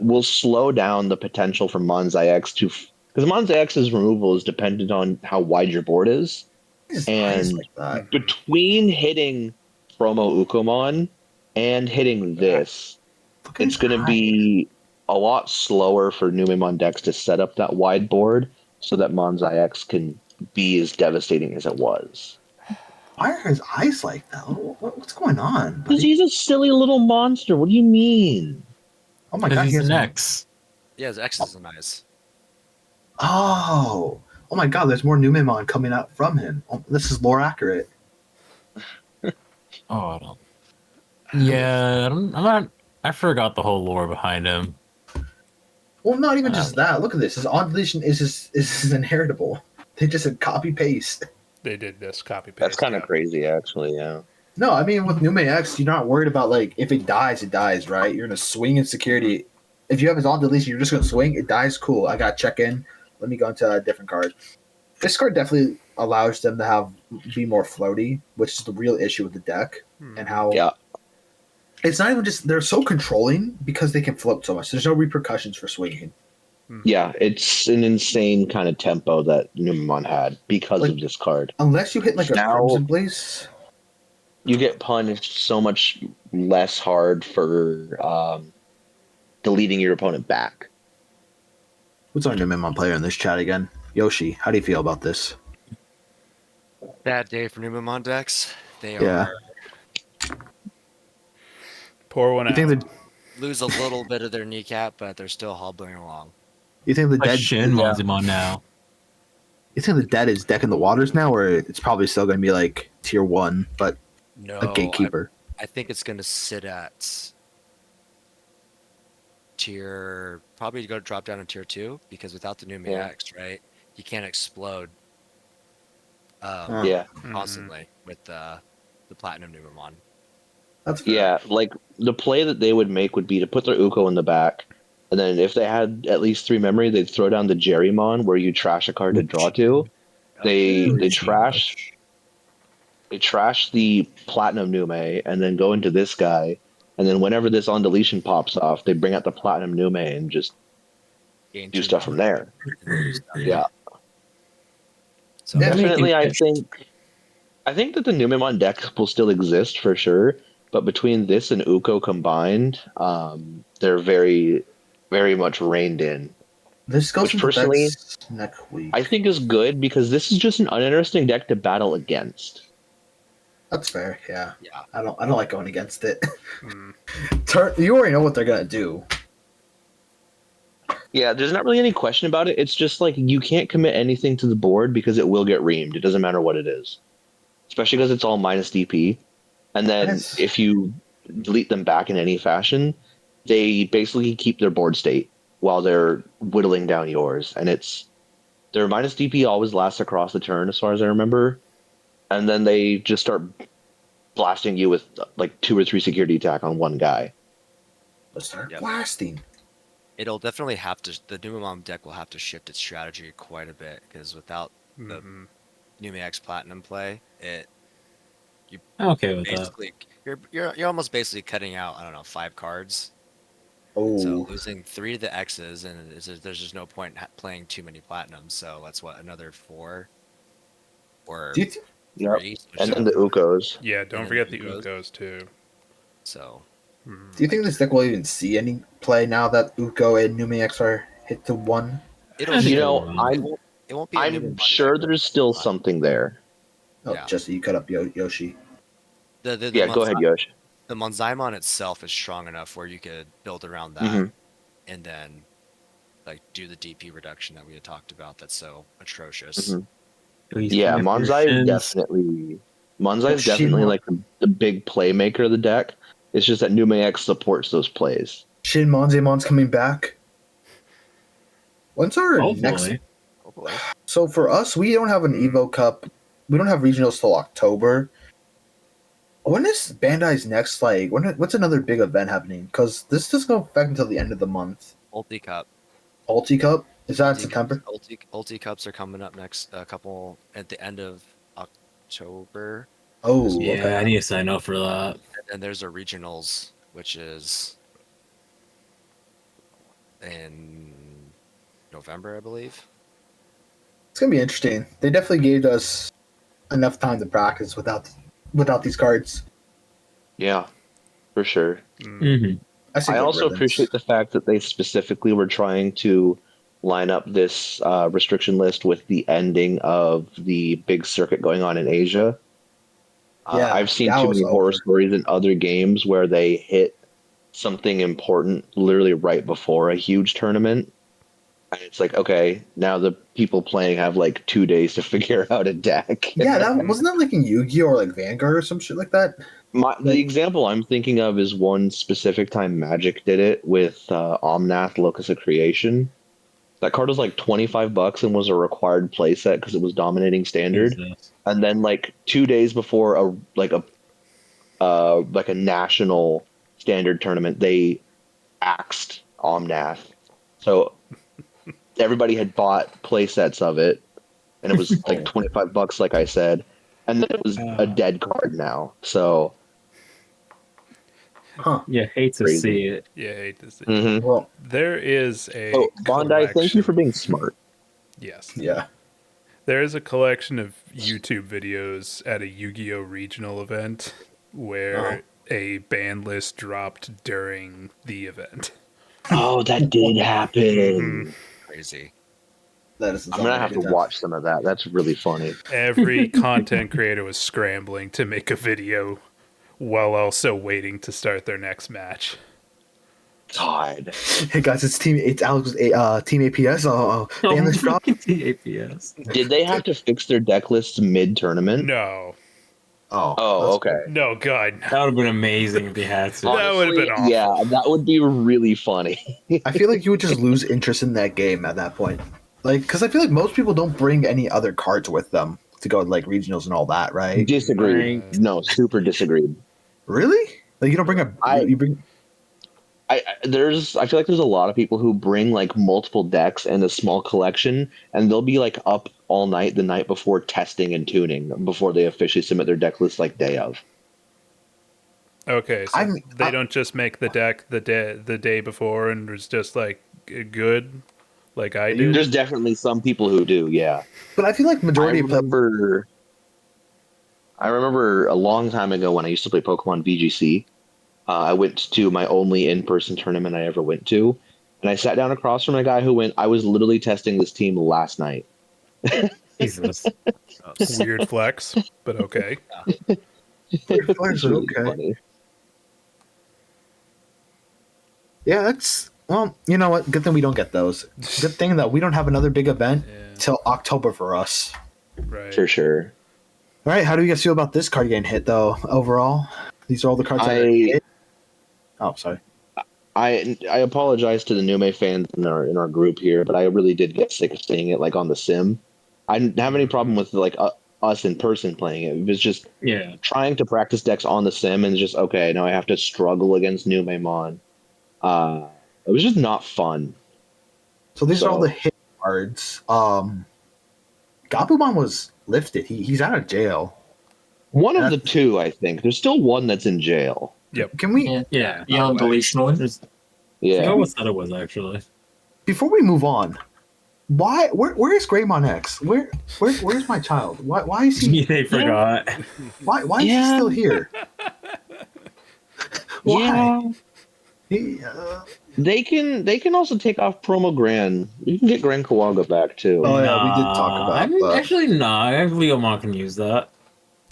will slow down the potential for Monzai X to. Because Monzai X's removal is dependent on how wide your board is. It's And nice like that. between hitting Promo Ukomon and hitting this, Look at it's his going to eyes. be a lot slower for Numemon decks to set up that wide board so that Monzai X can be as devastating as it was. Why are his eyes like that? What's going on? Because buddy? he's a silly little monster. What do you mean? Oh my god, Because he he's has an X. Yeah, his X's are nice. Oh my god, there's more Numemon coming out from him. Oh, this is lore accurate. Oh, I don't. Yeah, I'm not. I forgot the whole lore behind him. Well, not even just that. Look at this. His on deletion is his inheritable. They just said copy paste. They did this copy paste. That's kind of yeah. crazy, actually. Yeah. No, I mean with Nume X, you're not worried about like if it dies, right? You're gonna swing in security. If you have his on deletion, you're just gonna swing. It dies, cool. I got check in. Let me go into a different card. This card definitely allows them to be more floaty, which is the real issue with the deck, and how Yeah. it's not even just they're so controlling because they can float so much. There's no repercussions for swinging. Yeah, it's an insane kind of tempo that Numemon had because Like- of this card. Unless you hit like a Now- Crimson Blaze. You get punished so much less hard for deleting your opponent back. What's our Numemon player in this chat again? Yoshi, how do you feel about this? Bad day for Numemon decks. They Yeah. are Pour one You out. think the lose a little bit of their kneecap, but they're still hobbling along. you think the Like dead Shin Monzimon now. You think the dead is decking the waters now, or it's probably still going to be like tier 1, but No, a gatekeeper? I think it's going to sit at tier. Probably go drop down to tier 2 because without the new Yeah. X, right, you can't explode Yeah. constantly with the platinum Numemon. That's fair. Yeah, like the play that they would make would be to put their Uko in the back, and then if they had at least 3 memory, they'd throw down the Jerrymon where you trash a card to draw to. They trash the platinum Nume and then go into this guy, and then whenever this on deletion pops off, they bring out the platinum Nume and just Gain do 2 stuff from mana. there. Yeah, So Yeah. definitely. I think that the Numemon deck will still exist for sure, but between this and Uko combined, they're very, very much reined in. This goes Which into personally, decks next week. I think is good because this is just an uninteresting deck to battle against. That's fair. Yeah. yeah, I don't like going against it. Mm. You already know what they're gonna do. Yeah, there's not really any question about it. It's just like you can't commit anything to the board because it will get reamed. It doesn't matter what it is, especially because it's all minus DP. And then That's- if you delete them back in any fashion, they basically keep their board state while they're whittling down yours. And their minus DP always lasts across the turn, as far as I remember. And then they just start blasting you with like 2 or 3 security attack on one guy. Let's start Yep. blasting. it'll definitely have to. The Numemon deck will have to shift its strategy quite a bit because without the Nume X Platinum play, I'm okay with that. basically you're almost basically cutting out, I don't know, 5 cards. Oh, So losing 3 to the X's, and there's just no point in playing too many platinums. So that's what, another 4 or do you th- 3. And then the Ukos. Yeah, don't And forget then the Ukos. Ukos too. So do you think this deck will even see any play now that Uko and Numex are hit to 1? it'll. I think You it know, will. it won't be. a I'm Numemon sure deck. there's still something there. Oh, Yeah. Jesse, you cut up Yoshi. The Yeah, go ahead, Yosh. The Monzaimon itself is strong enough where you could build around that, Mhm. and then like do the DP reduction that we had talked about. That's so atrocious. Mhm. Please Yeah, commit Monzai is versions. definitely Shinmon- like the big playmaker of the deck. It's just that Numex supports those plays. Shin Monzemon's coming back. When's our next? Hopefully. Hopefully. So for us, we don't have an Evo Cup. We don't have regionals till October. When is Bandai's next? Like, what's another big event happening? Because this doesn't go back until the end of the month. Ulti Cup. Ulti Cup is that in Ulti September? Cups, Ulti Cups are coming up next. A couple at the end of October, Oh, Yeah, okay. I need to sign up for that. and then there's a regionals, which is in November, I believe. It's gonna be interesting. They definitely gave us enough time to practice without these cards. Yeah, for sure. Mm-hmm. see I good also riddance. appreciate the fact that they specifically were trying to line up this restriction list with the ending of the big circuit going on in Asia. Yeah, I've seen that too was many horror over. stories in other games where they hit something important literally right before a huge tournament. And it's like, okay, now the people playing have like 2 days to figure out a deck. Yeah, that wasn't that like in Yu-Gi-Oh or like Vanguard or some shit like that. The example I'm thinking of is one specific time Magic did it with Omnath Locus of Creation. That card was like $25 and was a required playset because it was dominating standard. Jesus. And then like 2 days before a national standard tournament, they axed Omnath. So everybody had bought playsets of it, and it was like $25, like I said, and then it was a dead card now. So Yeah, hate to Crazy. see it. Yeah, I hate to see. mhm. Well, There is a Oh, Bondi, thank you for being smart. Yes. yeah. There is a collection of YouTube videos at a Yu-Gi-Oh! Regional event where a ban list dropped during the event. Oh, that did happen. Crazy. That is. I'm gonna have to watch some of that. That's really funny. Every content creator was scrambling to make a video while also waiting to start their next match. God. Hey guys, it's Alex, Team APS. Ban this drop. APS. Did they have to fix their deck lists mid-tournament? No. Oh, Oh, okay. No, God. No. That would have been amazing if they had to. That would've been awful. Yeah, that would be really funny. I feel like you would just lose interest in that game at that point. Like, because I feel like most people don't bring any other cards with them to go like regionals and all that, right? Disagreed. No, super disagreed. Really? Like, you don't bring you bring. I feel like there's a lot of people who bring like multiple decks and a small collection, and they'll be like up all night the night before testing and tuning before they officially submit their deck list like day of. Okay, so they don't just make the deck the day before and it's just like good, like I do. There's definitely some people who do, yeah. But I feel like majority of I remember a long time ago when I used to play Pokemon VGC. I went to my only in-person tournament I ever went to, and I sat down across from a guy who went. I was literally testing this team last night. Jesus. Weird flex, but okay. players are okay. Funny. Yeah, that's well. You know what? Good thing we don't get those. Good thing that we don't have another big event till October for us. Right. For sure. All right, how do you guys feel about this card getting hit though? Overall, these are all the cards that are hit. Oh, sorry. I apologize to the Nume fans in our group here, but I really did get sick of seeing it like on the sim. I didn't have any problem with like us in person playing it. It was just trying to practice decks on the sim and just okay, now I have to struggle against Nume Mon. It was just not fun. So these are all the hit cards. Gabumon was lifted. He's out of jail. One of the two, I think. There's still one that's in jail. Yep. Can we? Yeah. On deletion one. Yeah. I forgot what set it was actually. Before we move on, why? Where is Greymon X? Where's my child? Why is he? They forgot. Why is he still here? Why? Yeah. They can also take off promo Gran. You can get Gran Kawaga back too. Oh yeah, we did talk about that. Actually, nah. Leomon can use that.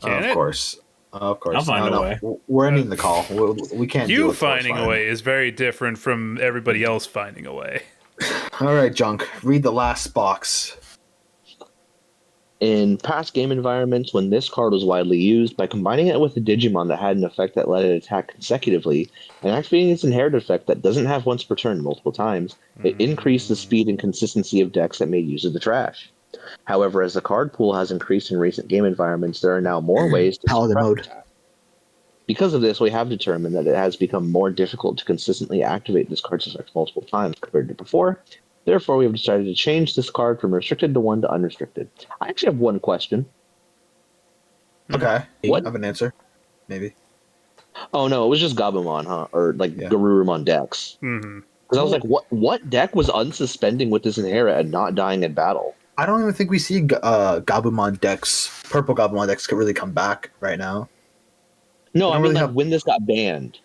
Of course. I'll find a way. We're ending the call. We can't. You finding a way is very different from everybody else finding a way. All right, Junk. Read the last box. In past game environments, when this card was widely used, by combining it with a Digimon that had an effect that let it attack consecutively, and activating its inherited effect that doesn't have once per turn multiple times, it increased the speed and consistency of decks that made use of the trash. However, as the card pool has increased in recent game environments, there are now more ways to Paladin mode. attack. Because of this, we have determined that it has become more difficult to consistently activate this card's effect multiple times compared to before. Therefore, we have decided to change this card from restricted to 1 to unrestricted. I actually have one question. Okay. What? I have an answer. Maybe. Oh no, it was just Gabumon, huh? Or like Garurumon decks. Mm-hmm. Because I was like, what deck was unsuspending with this inherit and not dying in battle? I don't even think we see Gabumon decks, purple Gabumon decks, could really come back right now. No, I mean really like when this got banned.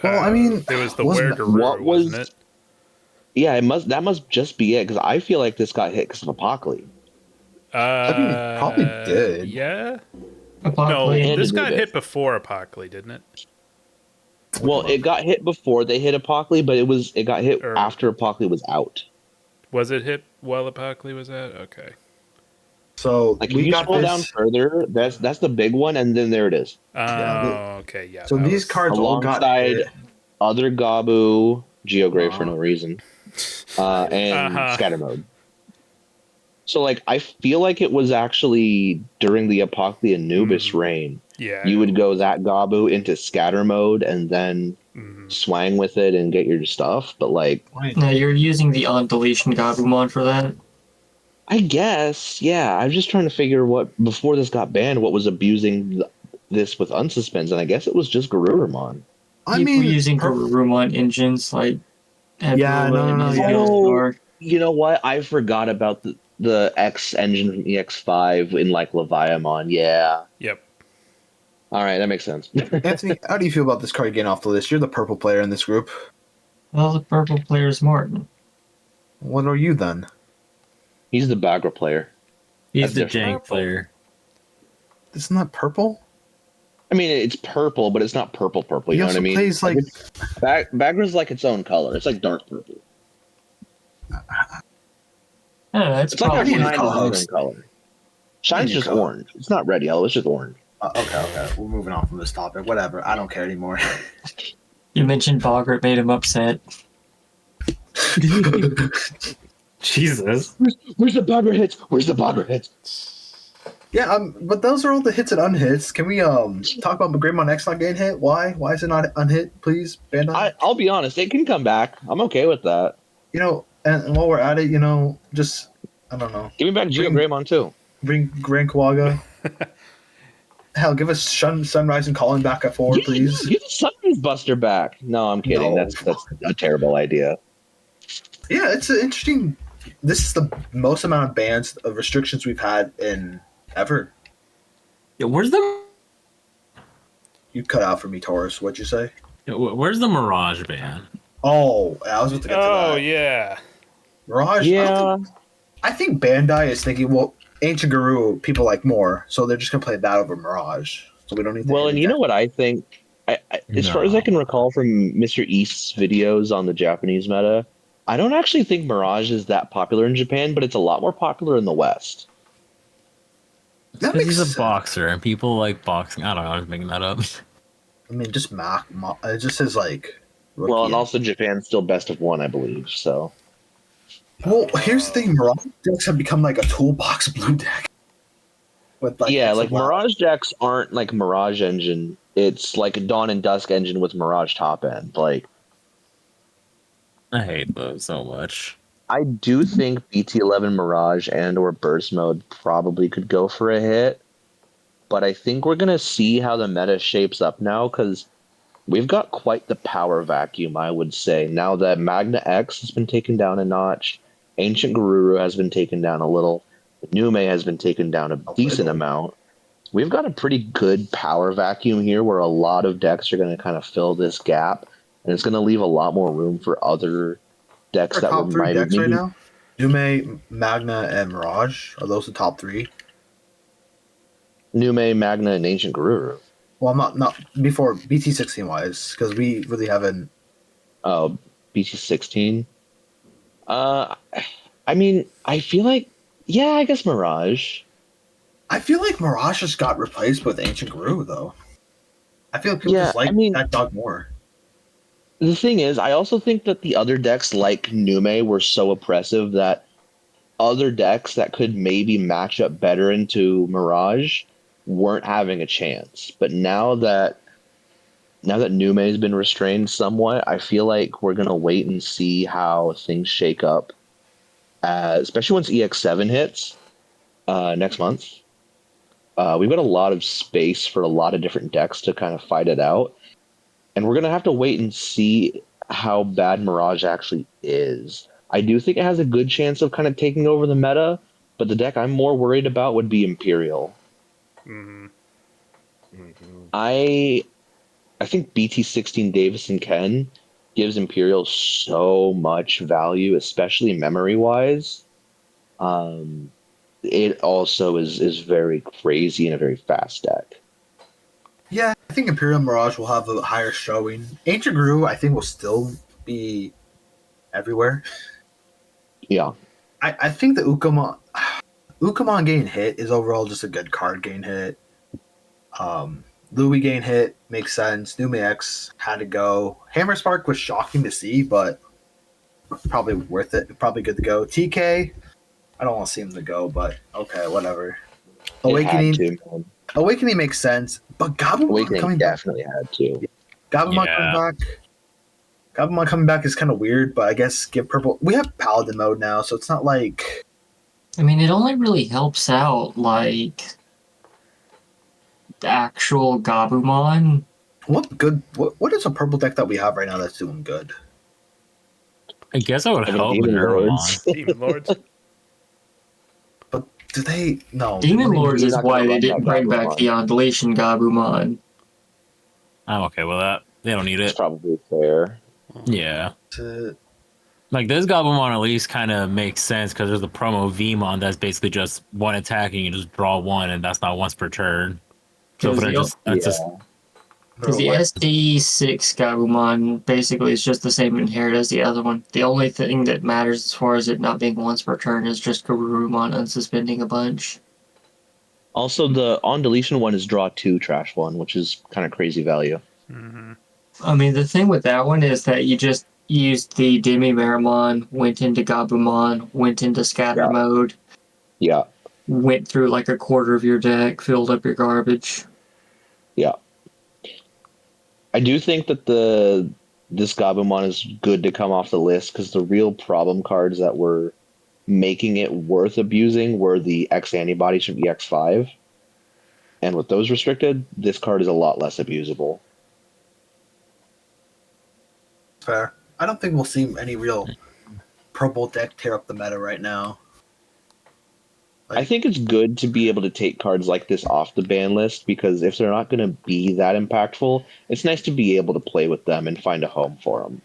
Well, I mean, it was the wasn't- Wergaroo, wasn't it? Yeah, that must just be it because I feel like this got hit because of Apocalypse. I mean, probably did. Yeah. Apocalypse. No, this And got it. hit before Apocalypse, didn't it? Well, it got hit before they hit Apocalypse, but it got hit Or- after Apocalypse was out. Was it hit while Apocally was at? Okay. So Like if we you got scroll down this. further, that's the big one, and then there it is, Oh, okay. Yeah. So that these was- cards all got alongside hit. other Gabu, Geograve for Uh-huh. no reason, Right. and Uh-huh. Scatter Mode. So like I feel like it was actually during the Apocally Anubis reign. Yeah. You would go that Gabu into Scatter Mode and then Mhm. swang with it and get your stuff. But like Now you're using the on deletion Gabumon for that. I guess, yeah. I'm just trying to figure what before this got banned, what was abusing this with unsuspends, and I guess it was just Garurumon. I People mean, using Garurumon engines like Yeah, Ebula and no, his yeah. Veilstar. You know what? I forgot about the X engine from EX5 in like Leviamon. Yeah. Yep. All right, that makes sense. Anthony, how do you feel about this card getting off the list? You're the purple player in this group. Well, the purple player's Martin. What are you then? He's the Bagra player. He's That's the different. jank player. Isn't that purple? I mean, it's purple, but it's not purple. You He know what also I mean? plays like Bagra's like its own color. It's like dark purple. I don't know. It's It's like our probably Shine Shine co-host. is color. Shine's Need a just co-host. orange. It's not red yellow. It's just orange. okay. We're moving on from this topic. Whatever. I don't care anymore. You mentioned Bogart made him upset. Jesus. Where's the Bagra hits? Where's the Bagra hits? Yeah, but those are all the hits and unhits. Can we talk about Greymon X not getting hit? Why? Why is it not unhit, please, Bandai? I'll be honest. It can come back. I'm okay with that. And while we're at it, just I don't know. Give me back Geo Greymon too. Bring Grand Kawaga. Hell, give us Sunrise and Calling back at 4, please. Get the Sunrise Buster back. No, I'm kidding. No. That's a terrible idea. Yeah, it's an interesting. This is the most amount of bans of restrictions we've had in ever. Yeah, where's the You cut out for me, Taurus. What'd you say? Where's the Mirage ban? Oh, I was about to get to Oh, that. yeah. Mirage. Yeah. I think Bandai is thinking, well, Ancient Guru people like more, so they're just gonna play that over Mirage. So we don't need. Well, and you know what I think? As far as I can recall from Mr. East's videos on the Japanese meta, I don't actually think Mirage is that popular in Japan, but it's a lot more popular in the West. That Because makes he's a sense. boxer and people like boxing. I don't know. I was making that up. I mean, just it just says like. Well, and rookie. also Japan's still best of one, I believe. So Well, here's the thing: Mirage decks have become like a toolbox blue deck. With yeah, like a lot- Mirage decks aren't like Mirage Engine. It's like a Dawn and Dusk engine with Mirage top end. Like I hate those so much. I do think BT11 Mirage and or Burst Mode probably could go for a hit, but I think we're gonna see how the meta shapes up now because we've got quite the power vacuum, I would say. Now that Magna X has been taken down a notch, Ancient Garuru has been taken down a little, Nume has been taken down a decent amount. We've got a pretty good power vacuum here where a lot of decks are going to kind of fill this gap, and it's going to leave a lot more room for other decks Our that top were 3 might decks right maybe. now: Nume, Magna, and Mirage. Are those the top 3? Nume, Magna, and Ancient Garuru. Well, I'm not before BT16 wise, because we really haven't. Oh, BT16. I mean, I feel like, yeah, I guess Mirage. I feel like Mirage just got replaced with Ancient Guru, though. I feel like people just like that dog more. The thing is, I also think that the other decks like Nume were so oppressive that other decks that could maybe match up better into Mirage weren't having a chance. But now that Nume has been restrained somewhat, I feel like we're gonna wait and see how things shake up. Especially once EX7 hits next month. We've got a lot of space for a lot of different decks to kind of fight it out. And we're going to have to wait and see how bad Mirage actually is. I do think it has a good chance of kind of taking over the meta, but the deck I'm more worried about would be Imperial. Mm-hmm. I think BT16 Davis and Ken gives Imperial so much value, especially memory-wise. It also is very crazy and a very fast deck. Yeah, I think Imperial Mirage will have a higher showing. Ancient Guru, I think, will still be everywhere. Yeah. I think the Ukamon getting hit is overall just a good card getting hit. Louis getting hit makes sense. Nume X had to go. Hammer Spark was shocking to see, but probably worth it. Probably good to go. TK, I don't want to see him to go, but okay, whatever. It had Awakening, to, man. Awakening makes sense, but Gabumon Awakening coming back. definitely had to. Gabumon Yeah. coming back. Gabumon coming back is kind of weird, but I guess give purple. We have Paladin mode now, so it's not like. I mean, it only really helps out, like, the actual Gabumon. What is a purple deck that we have right now that's doing good? I guess I would I mean, help with Demon Nervamon. Lords. Demon Lords. But do they? No. Demon Lords you're is not gonna why they run didn't that bring back Gabumon. the Ondulation Gabumon. I'm okay with that. They don't need It's it. probably fair. Yeah. To, Like, this Gabumon at least kind of makes sense because there's the promo Vmon that's basically just one attack and you just draw one, and that's not once per turn. So if Because that's just the SD6 Gabumon basically is just the same inherit as the other one. The only thing that matters as far as it not being once per turn is just Garurumon unsuspending a bunch. Also, the on deletion one is draw 2 trash one, which is kind of crazy value. Mm-hmm. I mean, the thing with that one is that you just used the Demi Marimon, went into Gabumon, went into scatter Yeah. mode, Yeah. went through like a quarter of your deck, filled up your garbage. Yeah. I do think that this Gabumon is good to come off the list because the real problem cards that were making it worth abusing were the X antibodies from EX5. And with those restricted, this card is a lot less abusable. fair. I don't think we'll see any real purple deck tear up the meta right now. I think it's good to be able to take cards like this off the ban list because if they're not going to be that impactful, it's nice to be able to play with them and find a home for them.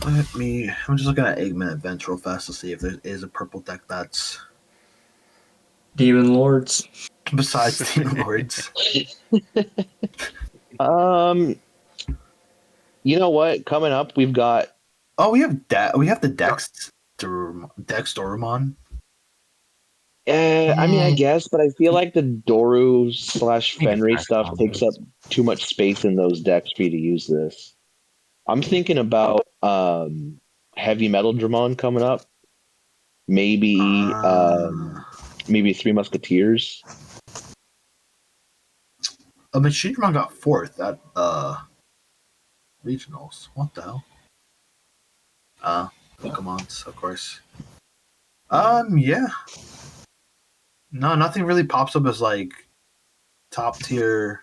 I'm just looking at Eggman events real fast to see if there is a purple deck that's Demon Lords. besides Demon Lords. You know what? Coming up, we've got Oh, we have the Dorumon. I mean, I guess, but I feel like the Doru / Maybe Fenrir trash stuff takes up combos. too much space in those decks for you to use this. I'm thinking about heavy metal Dramon coming up. Maybe maybe Three Musketeers. Machinedramon got fourth at regionals. What the hell? Pokemons, of course. Yeah. No, nothing really pops up as like top tier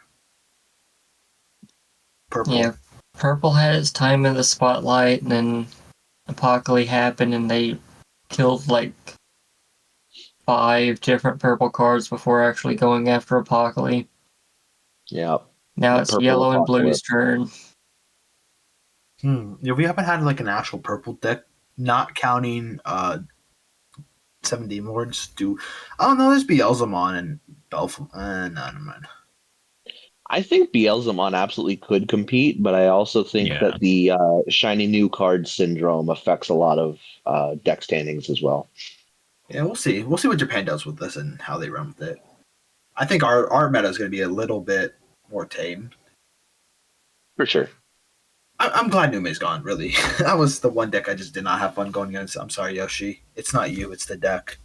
purple. Yeah, Purple had its time in the spotlight, and then Apocalypse happened, and they killed like 5 different purple cards before actually going after Apocalypse. Yeah. Now The it's purple Yellow and Blue's Apocalypse. turn. Yeah, we haven't had like an actual purple deck, not counting 7 Demon Lords. I don't know, there's Beelzemon and Belfam. No, never mind. I think Beelzemon absolutely could compete, but I also think Yeah. that the shiny new card syndrome affects a lot of deck standings as well. Yeah, we'll see. We'll see what Japan does with this and how they run with it. I think our meta is going to be a little bit more tame. For sure. I'm glad Nume's gone, really. That was the one deck I just did not have fun going against. I'm sorry, Yoshi. It's not you, it's the deck.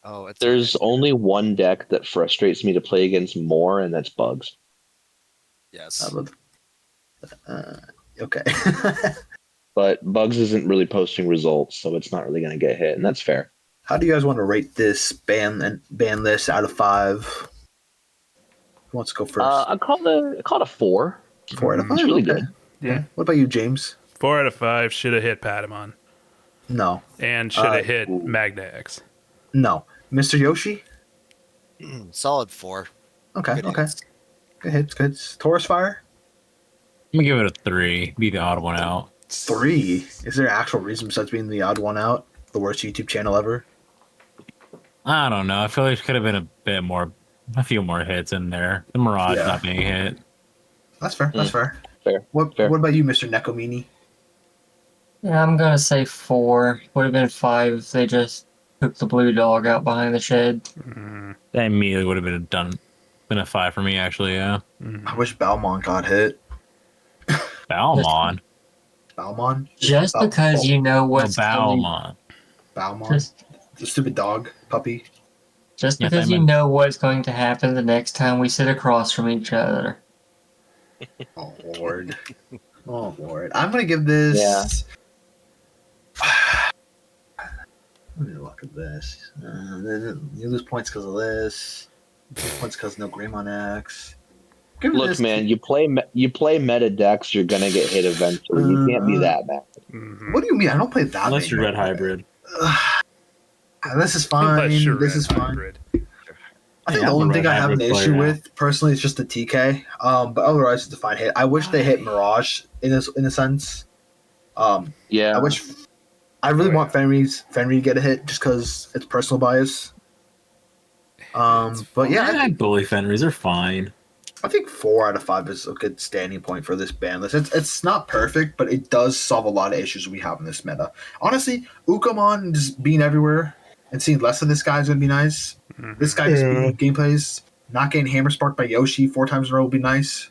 Oh, it's There's okay. only one deck that frustrates me to play against more, and that's Bugs. Yes. Okay. But Bugs isn't really posting results, so it's not really going to get hit, and that's fair. How do you guys want to rate this ban list out of 5? Who wants to go first? I call it a 4. 4 out of 5? It's really okay. good. Yeah. What about you, James? 4 out of 5 should have hit Patamon No. and should have hit Magna X. No. Mr. Yoshi? Solid 4. Okay, Good okay. hits. Good hits, good hits. Taurus Fire? I'm gonna give it a 3. Be the odd one out. 3? Is there an actual reason besides being the odd one out? The worst YouTube channel ever? I don't know. I feel like it could have been a few more hits in there. The Mirage Yeah. not being hit. That's fair, that's fair. Fair. What Fair. about you, Mr. Nekomini? Yeah, I'm gonna say 4. Would have been 5 if they just took the blue dog out behind the shed. That immediately would have been a 5 for me, actually. Yeah, I wish Balmont got hit. Balmon. Balmont? Just because you know No, what's coming. Balmon. Balmont? Just, The stupid dog puppy. just Yes, I because you meant- know what's going to happen the next time we sit across from each other. Oh Lord. Oh Lord. I'm gonna give this. Let me look at this. You lose points because of this. Points because no Greymon X. Give me Look, this. man, you play meta decks, you're gonna get hit eventually. You can't be that bad. What do you mean? I don't play that Unless many. you're red hybrid. This is fine. Unless you're This red is fine. hybrid. I think Yeah, the I'm a only thing red I have an hybrid player issue now. with personally is just the TK. But otherwise it's a fine hit. I wish they hit Mirage in a sense. Yeah. I wish. I really Oh, want Fenry to get a hit just because it's personal bias. But yeah, I bully Fenris are fine. I think 4 out of 5 is a good standing point for this ban list. It's not perfect, but it does solve a lot of issues we have in this meta. Honestly, Ukamon just being everywhere and seeing less of this guy is gonna be nice. This guy just being gameplays, not getting hammer sparked by Yoshi 4 times in a row would be nice.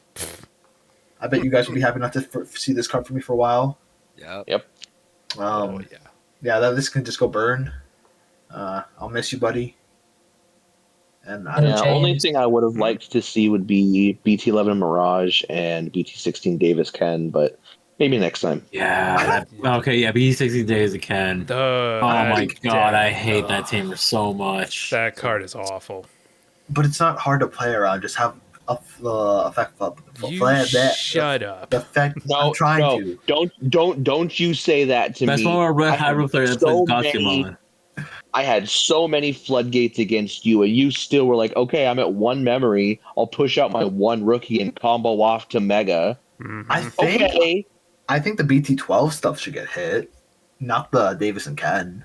I bet you guys would be happy not to see this card for me for a while. Yep. Oh yeah. Yeah, this can just go burn. I'll miss you, buddy. And I don't Yeah, Okay. only thing I would have liked to see would be BT11 Mirage and BT16 Davis Ken, but maybe next time. Yeah. Okay. Yeah. Be 60 days again. Oh my god, I hate that tamer so much. That card is awful. But it's not hard to play around. Just have effect. Shut up. The effect. I'm trying to. Don't you say that to That's me. more a red I had hybrid player that plays Gotchamon. I had so many floodgates against you, and you still were like, okay, I'm at 1 memory. I'll push out my 1 rookie and combo off to Mega. I think the BT12 stuff should get hit, not the Davis and Ken.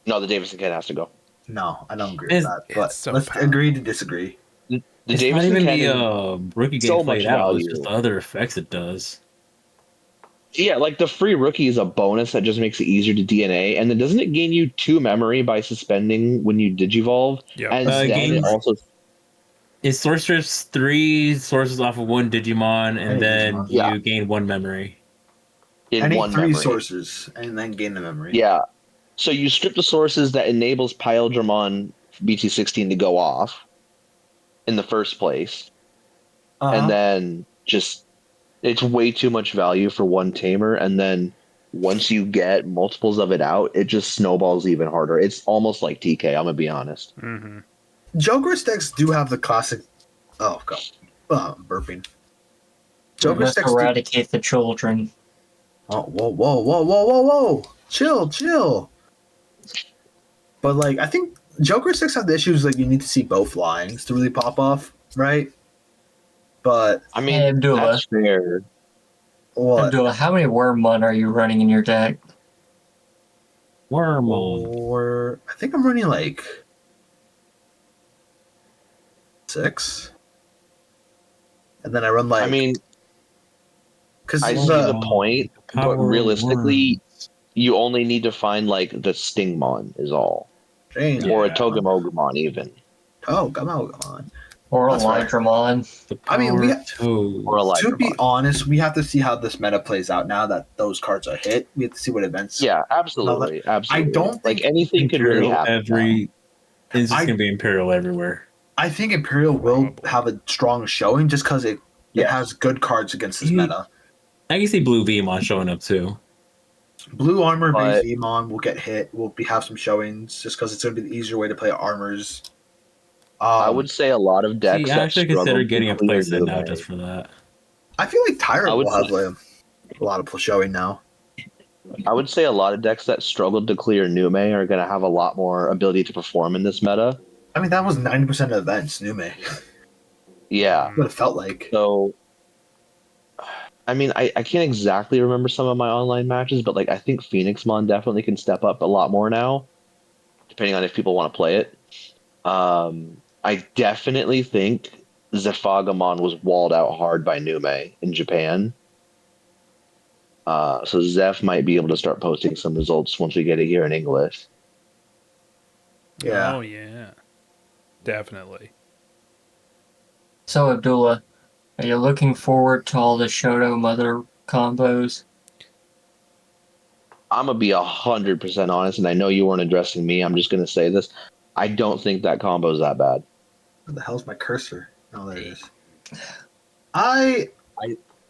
No, the Davis and Ken has to go. No, I don't agree with that. But so let's powerful. agree to disagree. The It's Davis not even and Ken the rookie game so played much out. It's value. just the other effects it does. Yeah, like the free rookie is a bonus that just makes it easier to DNA, and then doesn't it gain you 2 memory by suspending when you digivolve? Yep. And then games- it also It sorcerers 3 sources off of 1 Digimon, and Any then Digimon. Yeah. you gain 1 memory. in I need 1 3 memory. sources and then gain the memory. Yeah. So you strip the sources that enables Pyledramon BT16 to go off in the first place, and then just it's way too much value for 1 tamer, and then once you get multiples of it out, it just snowballs even harder. It's almost like TK, I'm gonna be honest. Joker's decks do have the classic. Oh god, burping. Joker's Let's decks. eradicate the children. Oh, whoa! Chill. But like, I think Joker 6 have the issues like you need to see both lines to really pop off, right? But I mean, Hey, Abdullah. that's fair. what? Abdullah, how many Wormmon are you running in your deck? Wormon. Or I think I'm running like 6, and then I run like. I mean, because I see the point, but Power realistically, you only need to find like the Stingmon is all, or a Togemogumon even. Oh, come on. Or a That's right. Lydramon? I mean, we have, Or a to be Lydramon. honest, we have to see how this meta plays out now that those cards are hit. We have to see what events. Yeah, absolutely. I don't like think anything could really Imperial happen. every. It's just I- gonna be Imperial everywhere. I think Imperial will Probably. have a strong showing just because it Yes. has good cards against this Mhm. meta. I can see Blue Veemon showing up too. Blue armor But- based Vmon will get hit. Will have some showings just because it's going to be the easier way to play armors. I would say a lot of decks See, I that actually struggle consider to getting a clear playset now Nume. just for that. I feel like Tyrant I would will have say- a lot of showing now. I would say a lot of decks that struggled to clear Nume are going to have a lot more ability to perform in this meta. I mean, that was 90% of events. Nume. Yeah. What it felt like. So, I mean, I can't exactly remember some of my online matches, but like I think Phoenixmon definitely can step up a lot more now, depending on if people want to play it. I definitely think Zephagamon was walled out hard by Nume in Japan. So Zeph might be able to start posting some results once we get it here in English. Yeah. Oh yeah. Definitely. So Abdullah, are you looking forward to all the Shoto Mother combos? I'm gonna be 100% honest, and I know you weren't addressing me. I'm just gonna say this: I don't think that combo is that bad. Where the hell's my cursor? Oh, there it is. I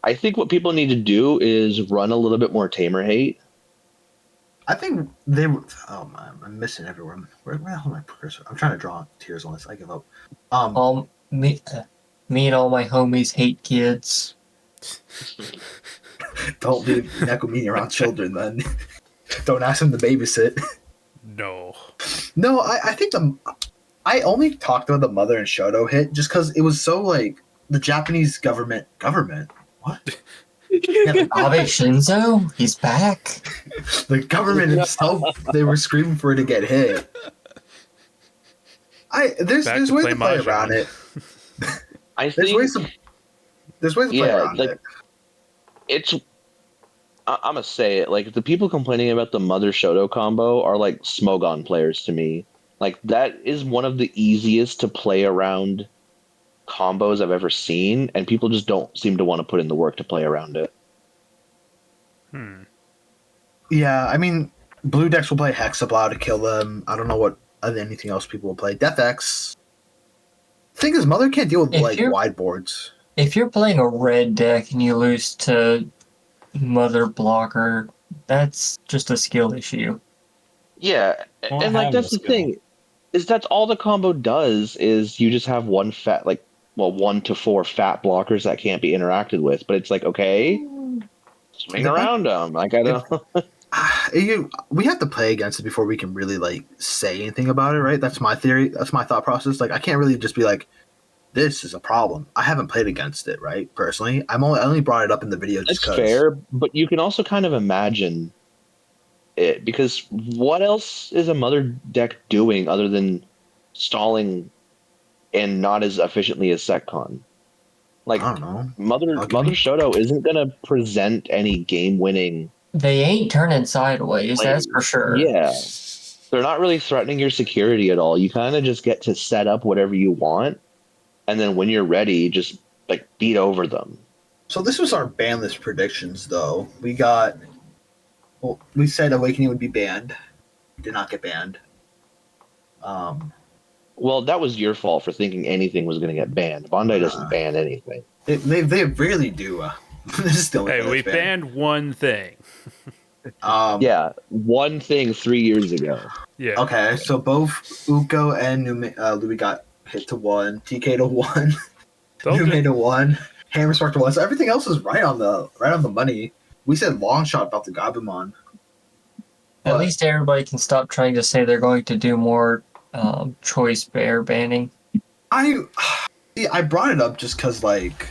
I think what people need to do is run a little bit more tamer hate. think they were. Oh man, I'm missing everywhere. Where the hell is my cursor? I'm trying to draw tears on this. I give up. Me and all my homies hate kids. Don't leave Nekomini around children. Then don't ask him to babysit. No. No, I think I only talked about the mother and Shoto hit just because it was so like the Japanese government. What? Yeah, Abe Shinzo, he's back. the government itself. They were screaming for it to get hit. There's Back ways to to play Mahjong. around it. I There's think ways to play around like it. it's. I'm gonna say it. Like the people complaining about the Mother Shoto combo are like Smogon players to me. Like that is one of the easiest to play around combos I've ever seen, and people just don't seem to want to put in the work to play around it. Yeah, I mean, blue decks will play Hexablow to kill them. I don't know what anything else people will play. Death X. Thing is, Mother can't deal with If like you're- wide boards. If you're playing a red deck and you lose to Mother Blocker, that's just a skill issue. Yeah, Well, and like have that's the the skill. thing is that's all the combo does is you just have one fat like 1 to 4 fat blockers that can't be interacted with. But it's like okay, swing around them. Like I don't. We have to play against it before we can really like say anything about it, right? That's my theory. That's my thought process. Like, I can't really just be like, "This is a problem." I haven't played against it, right? Personally, I only brought it up in the video just It's because. fair, but you can also kind of imagine it because what else is a Mother deck doing other than stalling and not as efficiently as SecCon? Like I don't know. Mother Give Mother me- Shoto isn't gonna present any game winning. They ain't turning sideways, that's plays. for sure. Yeah, they're not really threatening your security at all. You kind of just get to set up whatever you want, and then when you're ready, just like beat over them. So this was our ban list predictions, though. We said Awakening would be banned. Did not get banned. Well, that was your fault for thinking anything was going to get banned. Bandai doesn't ban anything. They really do. This is the only Hey, thing we that's banned. banned one thing. Yeah, one thing 3 years ago. Yeah. Okay, so both Uko and Louis got hit to 1, TK to 1, Told Nume you. to 1, Hammerspark to 1. So everything else is right on the money. We said long shot about the Gabumon. At least everybody can stop trying to say they're going to do more choice bear banning. I brought it up just because like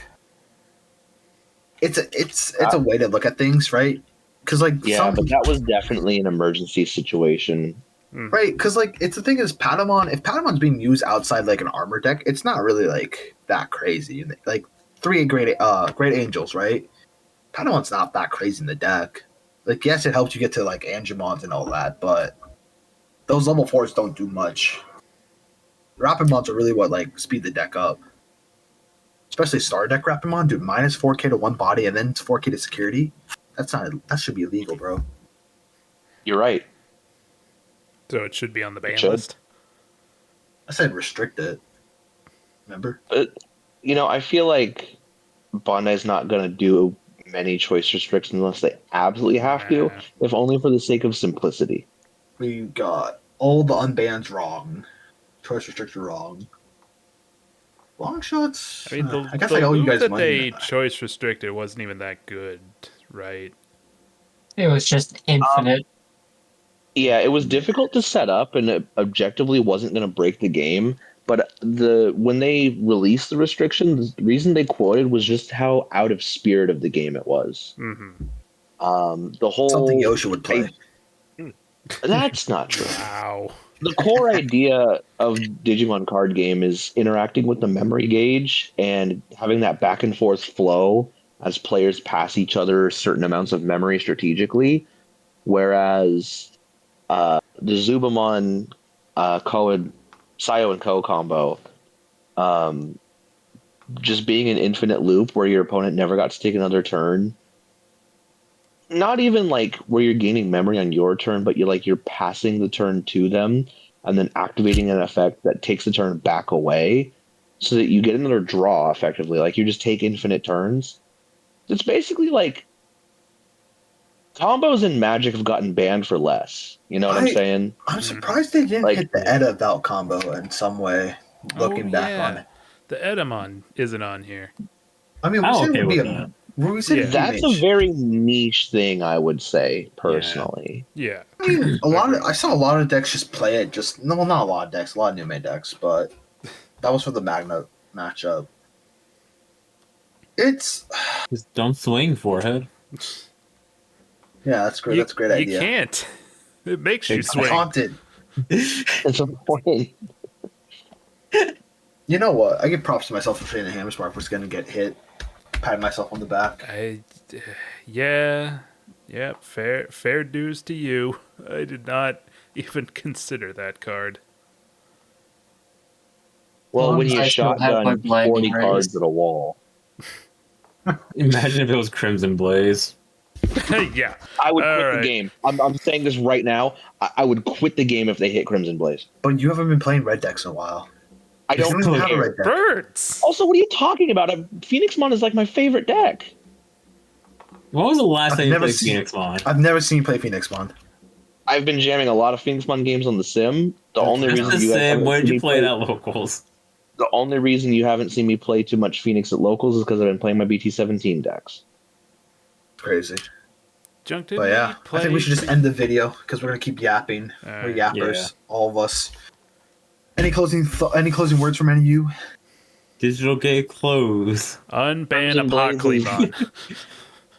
it's a way to look at things, right? Because like Yeah, but that was definitely an emergency situation. right, because like it's the thing is Patamon. If Patamon's being used outside like an armor deck, it's not really like that crazy. Like 3 great angels, right? Patamon's not that crazy in the deck. Like yes, it helps you get to like Angemons and all that, but those level 4s don't do much. Rapidmons are really what like speed the deck up. Especially Star Deck Rapidmon, dude, minus 4k to 1 body and then it's 4k to security. That should be illegal, bro. You're right. So it should be on the ban should. list. I said restrict it. Remember? But, I feel like Bandai's not going to do many choice restrictions unless they absolutely have to, Nah. if only for the sake of simplicity. We got all the unbans wrong. Choice restricted wrong. Long shots. I mean, the, I guess the I owe you move guys that money. they choice restricted wasn't even that good, right? It was just infinite. Yeah, it was difficult to set up, and it objectively wasn't going to break the game. But when they released the restrictions, the reason they quoted was just how out of spirit of the game it was. Mm-hmm. The whole Something Yosha would play. That's not true. Wow. The core idea of Digimon card game is interacting with the memory gauge and having that back and forth flow as players pass each other certain amounts of memory strategically, whereas the Zubamon Sayo and Ko combo, just being an infinite loop where your opponent never got to take another turn. Not even like where you're gaining memory on your turn, but you're passing the turn to them and then activating an effect that takes the turn back away so that you get another draw effectively. Like you just take infinite turns. It's basically like combos in Magic have gotten banned for less. You know what I'm saying? I'm surprised they didn't Like- hit the Edda Val combo in some way. Looking back on it, the Edamon isn't on here. I mean, we I'm said okay it would be with a. that. We said it'd be That's a niche. very niche thing, I would say, personally. Yeah. I mean, I saw a lot of decks just play it. Well, not a lot of decks, a lot of new made decks, but that was for the Magna matchup. It's Just don't swing, forehead. yeah, that's great. That's a great You idea. can't. It makes you It's swing. Haunted. It's a point. You know what? I give props to myself for saying the Hammer's Mark was going to get hit. Pat myself on the back. Yeah. Fair dues to you. I did not even consider that card. Well, when you I still have my shotgun blinding 40 cards rays. at a wall, Imagine if it was Crimson Blaze. Yeah. I would All quit right. the game. I'm saying this right now. I would quit the game if they hit Crimson Blaze. But you haven't been playing red decks in a while. I You don't even have a care. red deck. Birds. Also, what are you talking about? Phoenix Mon is like my favorite deck. When was the last I've time you never played seen- Phoenix Mon? I've never seen you play Phoenix Mon. I've been jamming a lot of Phoenix Mon games on the Sim. The only Just reason the you guys same. haven't Where did seen you me play it at locals? The only reason you haven't seen me play too much Phoenix at locals is because I've been playing my BT17 decks. Crazy. Junk did But yeah, I think we should just end the video because we're gonna keep yapping. We're yappers, all of us. Any closing words from any of you? Digital gate close. Unban Crimson Blaze Apocalypse.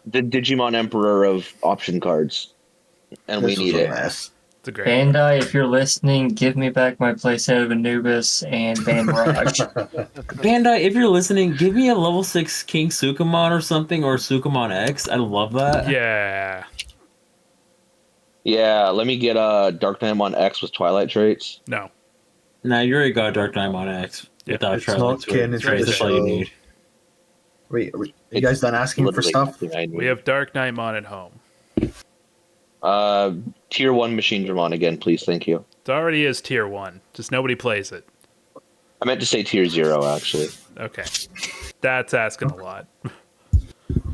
The Digimon Emperor of option cards. And we This was need a it. mess. It's a great. Bandai, if you're listening, give me back my playset of Anubis and Ban Mirage. Bandai, if you're listening, give me a level 6 King Sukamon or something, or Sukamon X. I love that. Yeah. Yeah, let me get Dark Knightmon X with Twilight traits. No. Nah, you already got Dark Knightmon X. Yeah, Without it's Twilight not canon Traits. to the That's all you show. need. Wait, are you guys done asking for Literally stuff? nothing I need. We have Dark Knightmon at home. Tier 1 Machine Dramon again, please. Thank you. It already is tier 1. Just nobody plays it. I meant to say Tier 0, actually. Okay. That's asking a lot.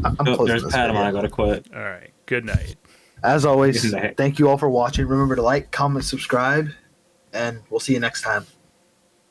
I'm Oh, closing there's this Padamon. video. I gotta quit. All right. Good night. As always, Good night. thank you all for watching. Remember to like, comment, subscribe, and we'll see you next time.